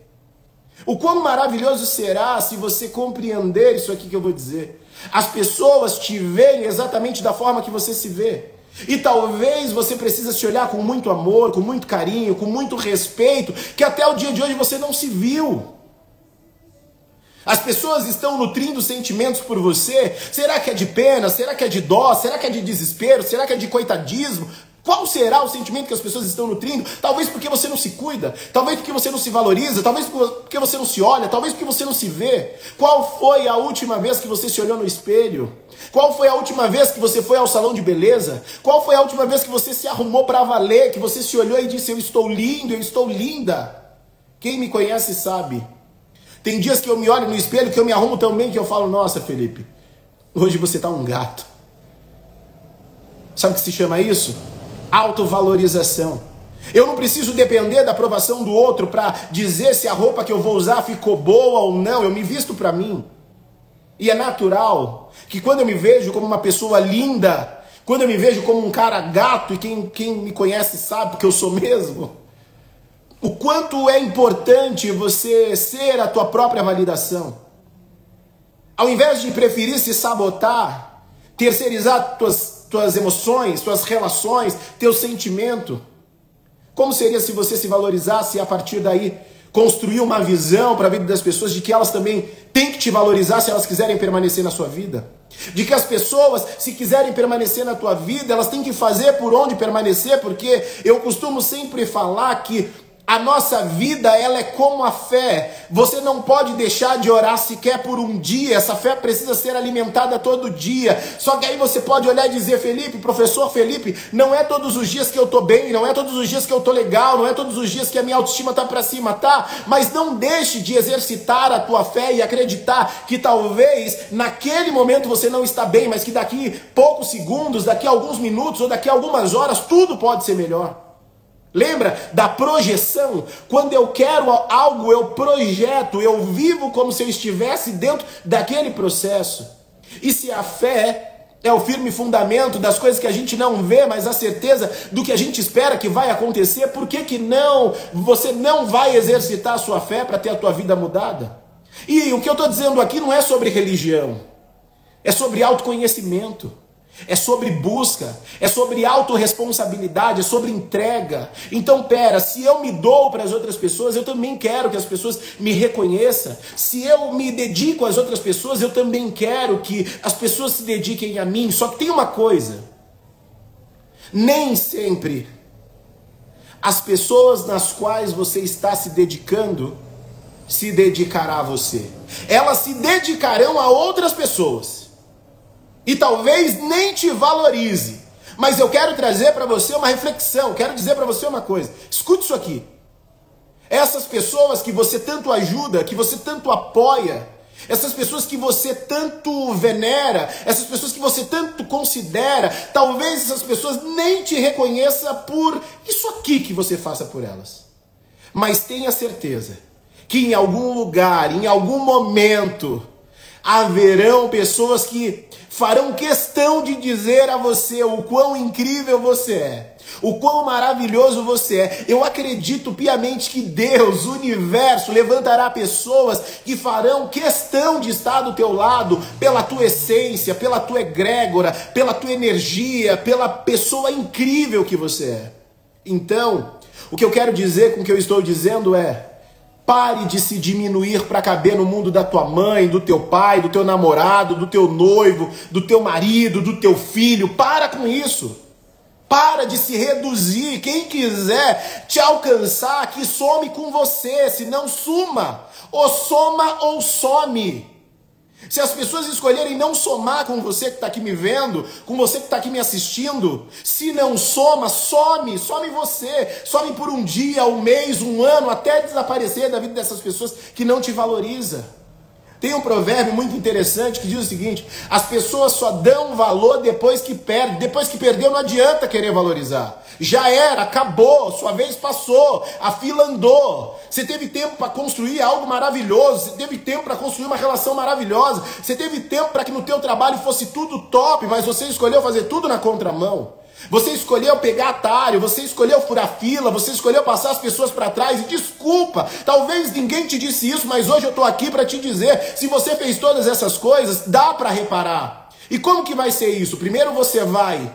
O quão maravilhoso será se você compreender isso aqui que eu vou dizer. As pessoas te veem exatamente da forma que você se vê. E talvez você precisa se olhar com muito amor, com muito carinho, com muito respeito, que até o dia de hoje você não se viu. As pessoas estão nutrindo sentimentos por você. Será que é de pena? Será que é de dó? Será que é de desespero? Será que é de coitadismo? Qual será o sentimento que as pessoas estão nutrindo? Talvez porque você não se cuida, talvez porque você não se valoriza, talvez porque você não se olha, talvez porque você não se vê. Qual foi a última vez que você se olhou no espelho? Qual foi a última vez que você foi ao salão de beleza? Qual foi a última vez que você se arrumou para valer, que você se olhou e disse, eu estou lindo, eu estou linda? Quem me conhece sabe. Tem dias que eu me olho no espelho, que eu me arrumo tão bem, que eu falo, nossa, Felipe, hoje você tá um gato. Sabe o que se chama isso? Autovalorização. Eu não preciso depender da aprovação do outro para dizer se a roupa que eu vou usar ficou boa ou não. Eu me visto para mim. E é natural que quando eu me vejo como uma pessoa linda, quando eu me vejo como um cara gato, e quem me conhece sabe, porque eu sou mesmo, o quanto é importante você ser a tua própria validação. Ao invés de preferir se sabotar, terceirizar tuas emoções, tuas relações, teu sentimento, como seria se você se valorizasse e a partir daí construir uma visão para a vida das pessoas de que elas também têm que te valorizar se elas quiserem permanecer na sua vida? De que as pessoas, se quiserem permanecer na tua vida, elas têm que fazer por onde permanecer, porque eu costumo sempre falar que A nossa vida, ela é como a fé. Você não pode deixar de orar sequer por um dia. Essa fé precisa ser alimentada todo dia. Só que aí você pode olhar e dizer, Felipe, professor Felipe, não é todos os dias que eu tô bem, não é todos os dias que eu tô legal, não é todos os dias que a minha autoestima tá pra cima, tá? Mas não deixe de exercitar a tua fé e acreditar que talvez naquele momento você não está bem, mas que daqui poucos segundos, daqui a alguns minutos ou daqui a algumas horas, tudo pode ser melhor. Lembra da projeção? Quando eu quero algo, eu projeto, eu vivo como se eu estivesse dentro daquele processo. E se a fé é o firme fundamento das coisas que a gente não vê, mas a certeza do que a gente espera que vai acontecer, por que que não? Você não vai exercitar a sua fé para ter a tua vida mudada? E o que eu estou dizendo aqui não é sobre religião, é sobre autoconhecimento. É sobre busca, é sobre autorresponsabilidade, é sobre entrega. Então, se eu me dou para as outras pessoas, eu também quero que as pessoas me reconheçam. Se eu me dedico às outras pessoas, eu também quero que as pessoas se dediquem a mim. Só que tem uma coisa, nem sempre as pessoas nas quais você está se dedicando se dedicará a você. Elas se dedicarão a outras pessoas. E talvez nem te valorize. Mas eu quero trazer para você uma reflexão. Quero dizer para você uma coisa. Escute isso aqui. Essas pessoas que você tanto ajuda, que você tanto apoia, essas pessoas que você tanto venera, essas pessoas que você tanto considera, talvez essas pessoas nem te reconheçam por isso aqui que você faça por elas. Mas tenha certeza que em algum lugar, em algum momento, haverão pessoas que farão questão de dizer a você o quão incrível você é, o quão maravilhoso você é. Eu acredito piamente que Deus, o universo, levantará pessoas que farão questão de estar do teu lado pela tua essência, pela tua egrégora, pela tua energia, pela pessoa incrível que você é. Então, o que eu quero dizer com o que eu estou dizendo é: pare de se diminuir para caber no mundo da tua mãe, do teu pai, do teu namorado, do teu noivo, do teu marido, do teu filho. Para com isso. Para de se reduzir. Quem quiser te alcançar, que some com você. Se não, suma. Ou soma ou some. Se as pessoas escolherem não somar com você que está aqui me vendo, com você que está aqui me assistindo, se não soma, some você, some por um dia, um mês, um ano, até desaparecer da vida dessas pessoas que não te valoriza. Tem um provérbio muito interessante que diz o seguinte: as pessoas só dão valor depois que perdem. Depois que perdeu, não adianta querer valorizar. Já era, acabou, sua vez passou, a fila andou. Você teve tempo para construir algo maravilhoso, você teve tempo para construir uma relação maravilhosa, você teve tempo para que no teu trabalho fosse tudo top, mas você escolheu fazer tudo na contramão. Você escolheu pegar atalho, você escolheu furar fila, você escolheu passar as pessoas para trás. E desculpa, talvez ninguém te disse isso, mas hoje eu estou aqui para te dizer: se você fez todas essas coisas, dá para reparar. E como que vai ser isso? Primeiro você vai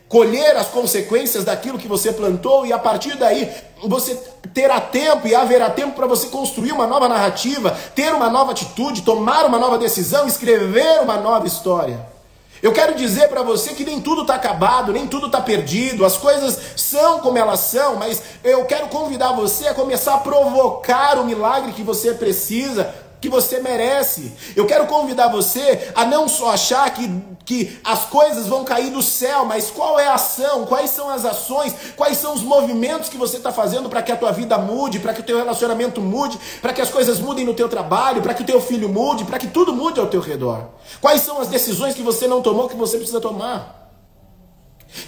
colher as consequências daquilo que você plantou, e a partir daí você terá tempo e haverá tempo para você construir uma nova narrativa, ter uma nova atitude, tomar uma nova decisão, escrever uma nova história. Eu quero dizer para você que nem tudo está acabado, nem tudo está perdido, as coisas são como elas são, mas eu quero convidar você a começar a provocar o milagre que você precisa, que você merece. Eu quero convidar você a não só achar que as coisas vão cair do céu, mas qual é a ação, quais são as ações, quais são os movimentos que você está fazendo para que a tua vida mude, para que o teu relacionamento mude, para que as coisas mudem no teu trabalho, para que o teu filho mude, para que tudo mude ao teu redor. Quais são as decisões que você não tomou que você precisa tomar?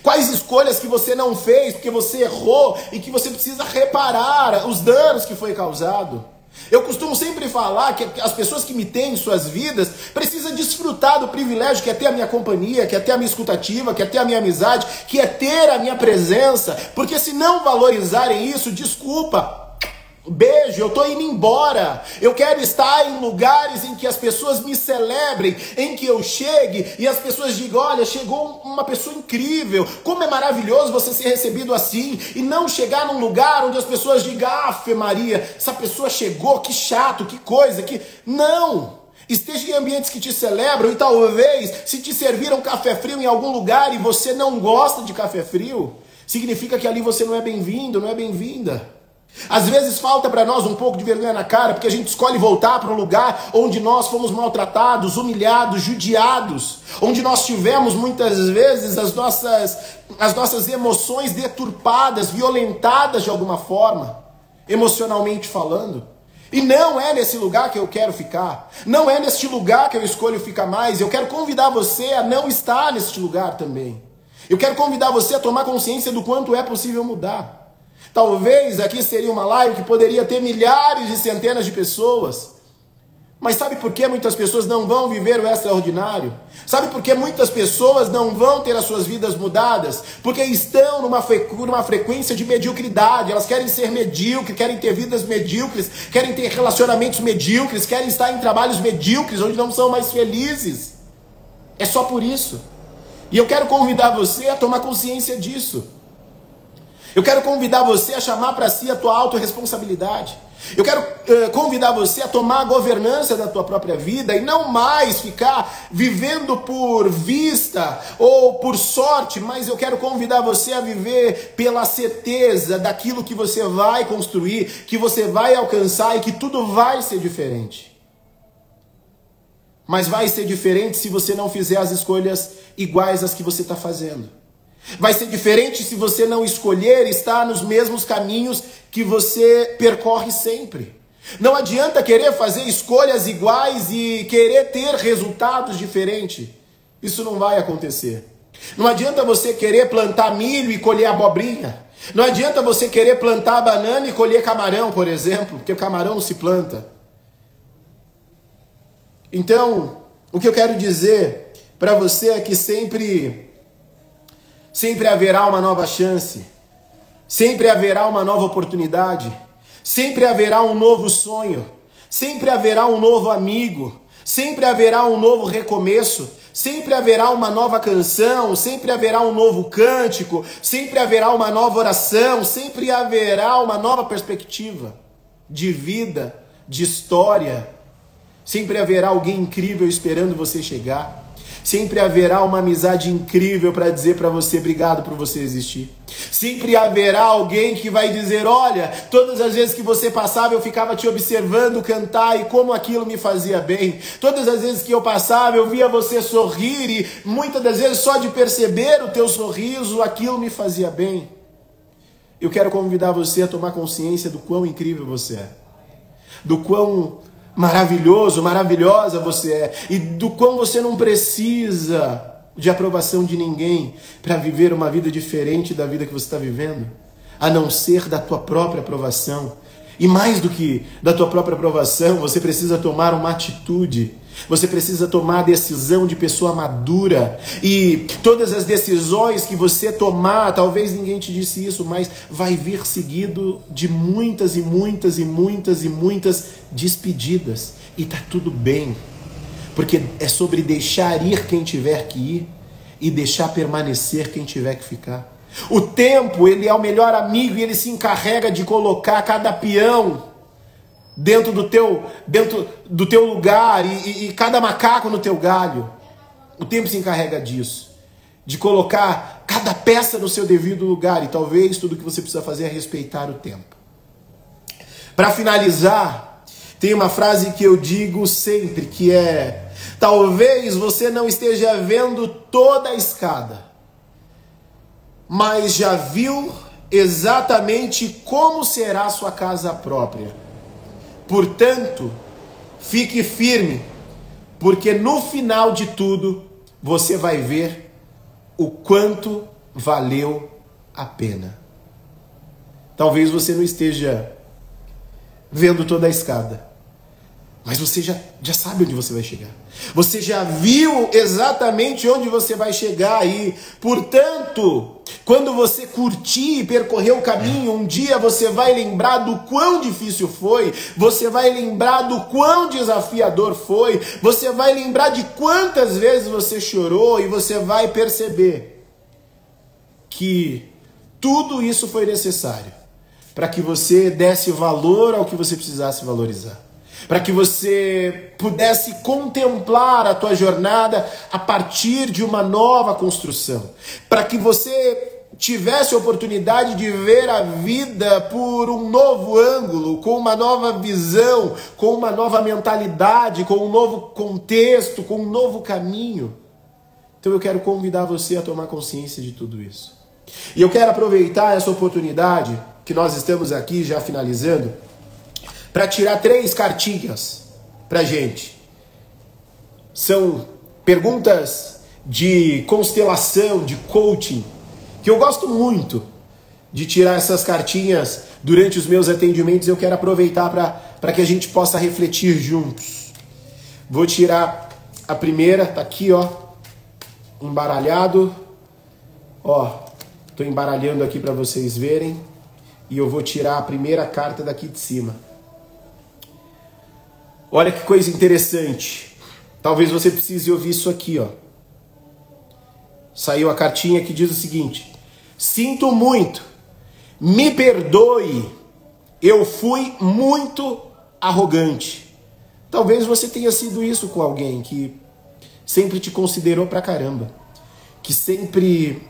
Quais escolhas que você não fez porque você errou e que você precisa reparar os danos que foi causado? Eu costumo sempre falar que as pessoas que me têm em suas vidas precisam desfrutar do privilégio que é ter a minha companhia, que é ter a minha escutativa, que é ter a minha amizade, que é ter a minha presença, porque se não valorizarem isso, desculpa, beijo, eu estou indo embora. Eu quero estar em lugares em que as pessoas me celebrem, em que eu chegue e as pessoas digam: olha, chegou uma pessoa incrível, como é maravilhoso você ser recebido assim, e não chegar num lugar onde as pessoas digam: Ave Maria, essa pessoa chegou, que chato, que coisa, que... Não! Esteja em ambientes que te celebram, e talvez, se te serviram café frio em algum lugar e você não gosta de café frio, significa que ali você não é bem-vindo, não é bem-vinda. Às vezes falta para nós um pouco de vergonha na cara, porque a gente escolhe voltar para um lugar onde nós fomos maltratados, humilhados, judiados, onde nós tivemos muitas vezes as nossas emoções deturpadas, violentadas de alguma forma, emocionalmente falando. E não é nesse lugar que eu quero ficar, não é neste lugar que eu escolho ficar mais. Eu quero convidar você a não estar neste lugar também. Eu quero convidar você a tomar consciência do quanto é possível mudar. Talvez aqui seria uma live que poderia ter milhares e centenas de pessoas. Mas sabe por que muitas pessoas não vão viver o extraordinário? Sabe por que muitas pessoas não vão ter as suas vidas mudadas? Porque estão numa frequência de mediocridade. Elas querem ser medíocres, querem ter vidas medíocres, querem ter relacionamentos medíocres, querem estar em trabalhos medíocres, onde não são mais felizes. É só por isso. E eu quero convidar você a tomar consciência disso. Eu quero convidar você a chamar para si a tua autorresponsabilidade. Eu quero convidar você a tomar a governança da tua própria vida e não mais ficar vivendo por vista ou por sorte, mas eu quero convidar você a viver pela certeza daquilo que você vai construir, que você vai alcançar e que tudo vai ser diferente. Mas vai ser diferente se você não fizer as escolhas iguais às que você está fazendo. Vai ser diferente se você não escolher estar nos mesmos caminhos que você percorre sempre. Não adianta querer fazer escolhas iguais e querer ter resultados diferentes. Isso não vai acontecer. Não adianta você querer plantar milho e colher abobrinha. Não adianta você querer plantar banana e colher camarão, por exemplo, porque o camarão não se planta. Então, o que eu quero dizer para você é que sempre haverá uma nova chance, sempre haverá uma nova oportunidade, sempre haverá um novo sonho, sempre haverá um novo amigo, sempre haverá um novo recomeço, sempre haverá uma nova canção, sempre haverá um novo cântico, sempre haverá uma nova oração, sempre haverá uma nova perspectiva de vida, de história, sempre haverá alguém incrível esperando você chegar. Sempre haverá uma amizade incrível para dizer para você obrigado por você existir. Sempre haverá alguém que vai dizer, olha, todas as vezes que você passava eu ficava te observando cantar e como aquilo me fazia bem. Todas as vezes que eu passava eu via você sorrir e muitas das vezes só de perceber o teu sorriso aquilo me fazia bem. Eu quero convidar você a tomar consciência do quão incrível você é. Do quão maravilhoso, maravilhosa você é, e do quão você não precisa de aprovação de ninguém para viver uma vida diferente da vida que você está vivendo, a não ser da tua própria aprovação. E mais do que da tua própria aprovação, você precisa tomar uma atitude, você precisa tomar a decisão de pessoa madura, e todas as decisões que você tomar, talvez ninguém te disse isso, mas vai vir seguido de muitas e muitas e muitas e muitas despedidas, e tá tudo bem, porque é sobre deixar ir quem tiver que ir, e deixar permanecer quem tiver que ficar. O tempo, ele é o melhor amigo e ele se encarrega de colocar cada peão dentro do teu lugar e cada macaco no teu galho. O tempo se encarrega disso, de colocar cada peça no seu devido lugar, e talvez tudo que você precisa fazer é respeitar o tempo. Para finalizar, tem uma frase que eu digo sempre, que é: talvez você não esteja vendo toda a escada, mas já viu exatamente como será a sua casa própria. Portanto, fique firme, porque no final de tudo, você vai ver o quanto valeu a pena. Talvez você não esteja vendo toda a escada, mas você já sabe onde você vai chegar. Você já viu exatamente onde você vai chegar e, portanto, quando você curtir e percorrer o caminho, um dia você vai lembrar do quão difícil foi, você vai lembrar do quão desafiador foi, você vai lembrar de quantas vezes você chorou e você vai perceber que tudo isso foi necessário para que você desse valor ao que você precisasse valorizar, para que você pudesse contemplar a tua jornada a partir de uma nova construção, para que você tivesse a oportunidade de ver a vida por um novo ângulo, com uma nova visão, com uma nova mentalidade, com um novo contexto, com um novo caminho. Então eu quero convidar você a tomar consciência de tudo isso. E eu quero aproveitar essa oportunidade que nós estamos aqui já finalizando para tirar 3 cartinhas pra gente. São perguntas de constelação, de coaching, que eu gosto muito de tirar essas cartinhas durante os meus atendimentos. Eu quero aproveitar para que a gente possa refletir juntos. Vou tirar a primeira, tá aqui, ó, embaralhado. Ó, tô embaralhando aqui para vocês verem. E eu vou tirar a primeira carta daqui de cima. Olha que coisa interessante. Talvez você precise ouvir isso aqui, ó. Saiu a cartinha que diz o seguinte: sinto muito, me perdoe, eu fui muito arrogante. Talvez você tenha sido isso com alguém que sempre te considerou pra caramba, que sempre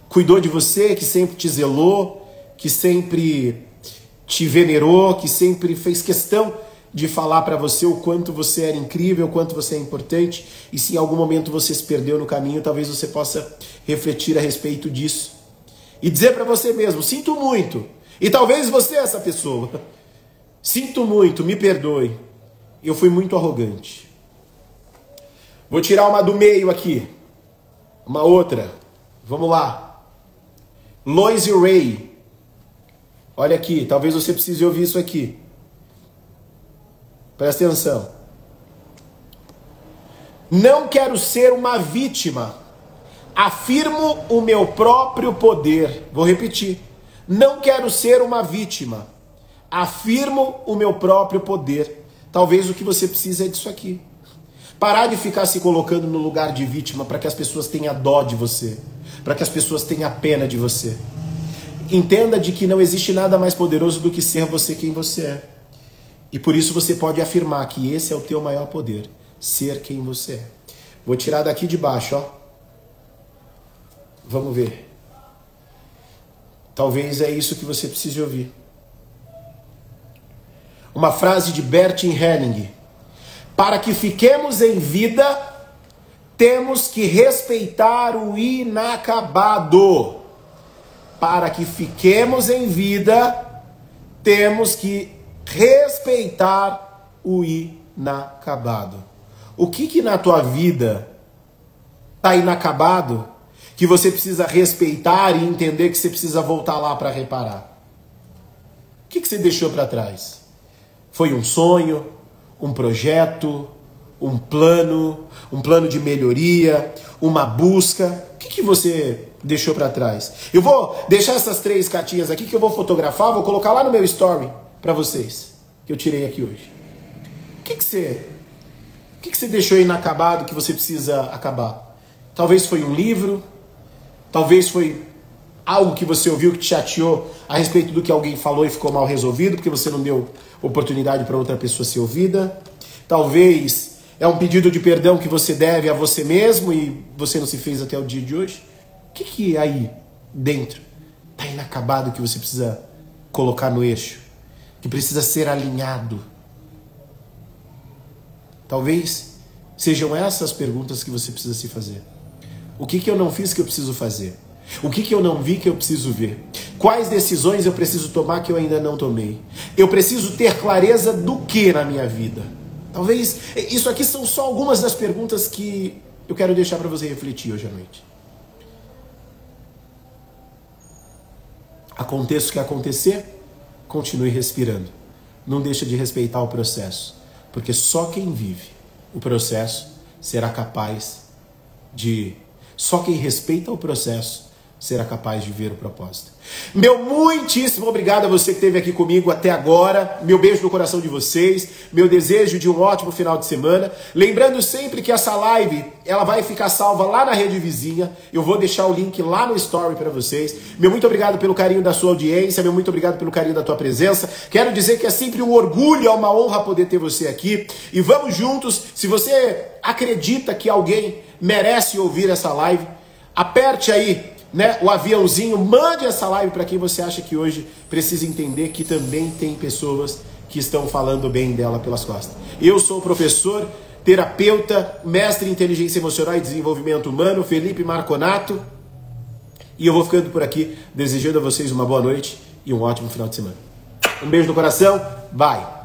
cuidou de você, que sempre te zelou, que sempre te venerou, que sempre fez questão de falar para você o quanto você era incrível, o quanto você é importante. E se em algum momento você se perdeu no caminho, talvez você possa refletir a respeito disso e dizer para você mesmo: sinto muito. E talvez você é essa pessoa. Sinto muito, me perdoe, eu fui muito arrogante. Vou tirar uma do meio aqui, uma outra. Vamos lá. Lois e Ray. Olha aqui, talvez você precise ouvir isso aqui. Presta atenção. Não quero ser uma vítima. Afirmo o meu próprio poder. Vou repetir. Não quero ser uma vítima. Afirmo o meu próprio poder. Talvez o que você precisa é disso aqui. Parar de ficar se colocando no lugar de vítima para que as pessoas tenham dó de você, para que as pessoas tenham pena de você. Entenda de que não existe nada mais poderoso do que ser você quem você é. E por isso você pode afirmar que esse é o teu maior poder, ser quem você é. Vou tirar daqui de baixo, ó. Vamos ver. Talvez é isso que você precise ouvir. Uma frase de Bert Helling: para que fiquemos em vida, temos que respeitar o inacabado. Para que fiquemos em vida, temos que respeitar o inacabado. O que na tua vida está inacabado que você precisa respeitar e entender que você precisa voltar lá para reparar? O que você deixou para trás? Foi um sonho, um projeto, um plano de melhoria, uma busca? O que você deixou para trás? Eu vou deixar essas 3 cartinhas aqui que eu vou fotografar, vou colocar lá no meu story para vocês, que eu tirei aqui hoje. O que você deixou inacabado que você precisa acabar? Talvez foi um livro, talvez foi algo que você ouviu que te chateou a respeito do que alguém falou e ficou mal resolvido, porque você não deu oportunidade para outra pessoa ser ouvida. Talvez é um pedido de perdão que você deve a você mesmo e você não se fez até o dia de hoje. O que aí dentro está inacabado que você precisa colocar no eixo? Que precisa ser alinhado? Talvez sejam essas perguntas que você precisa se fazer. O que eu não fiz que eu preciso fazer? O que eu não vi que eu preciso ver? Quais decisões eu preciso tomar que eu ainda não tomei? Eu preciso ter clareza do que na minha vida? Talvez isso aqui são só algumas das perguntas que eu quero deixar para você refletir hoje à noite. Aconteça o que acontecer, continue respirando. Não deixe de respeitar o processo, porque só quem vive o processo será capaz de... Só quem respeita o processo será capaz de ver o propósito. Meu muitíssimo obrigado a você que esteve aqui comigo até agora. Meu beijo no coração de vocês. Meu desejo de um ótimo final de semana. Lembrando sempre que essa live, ela vai ficar salva lá na rede vizinha. Eu vou deixar o link lá no story para vocês. Meu muito obrigado pelo carinho da sua audiência. Meu muito obrigado pelo carinho da tua presença. Quero dizer que é sempre um orgulho, é uma honra poder ter você aqui. E vamos juntos. Se você acredita que alguém merece ouvir essa live, aperte aí né, o aviãozinho, mande essa live para quem você acha que hoje precisa entender que também tem pessoas que estão falando bem dela pelas costas. Eu sou o professor, terapeuta, mestre em inteligência emocional e desenvolvimento humano, Felipe Marconato, e eu vou ficando por aqui, desejando a vocês uma boa noite e um ótimo final de semana. Um beijo no coração, vai!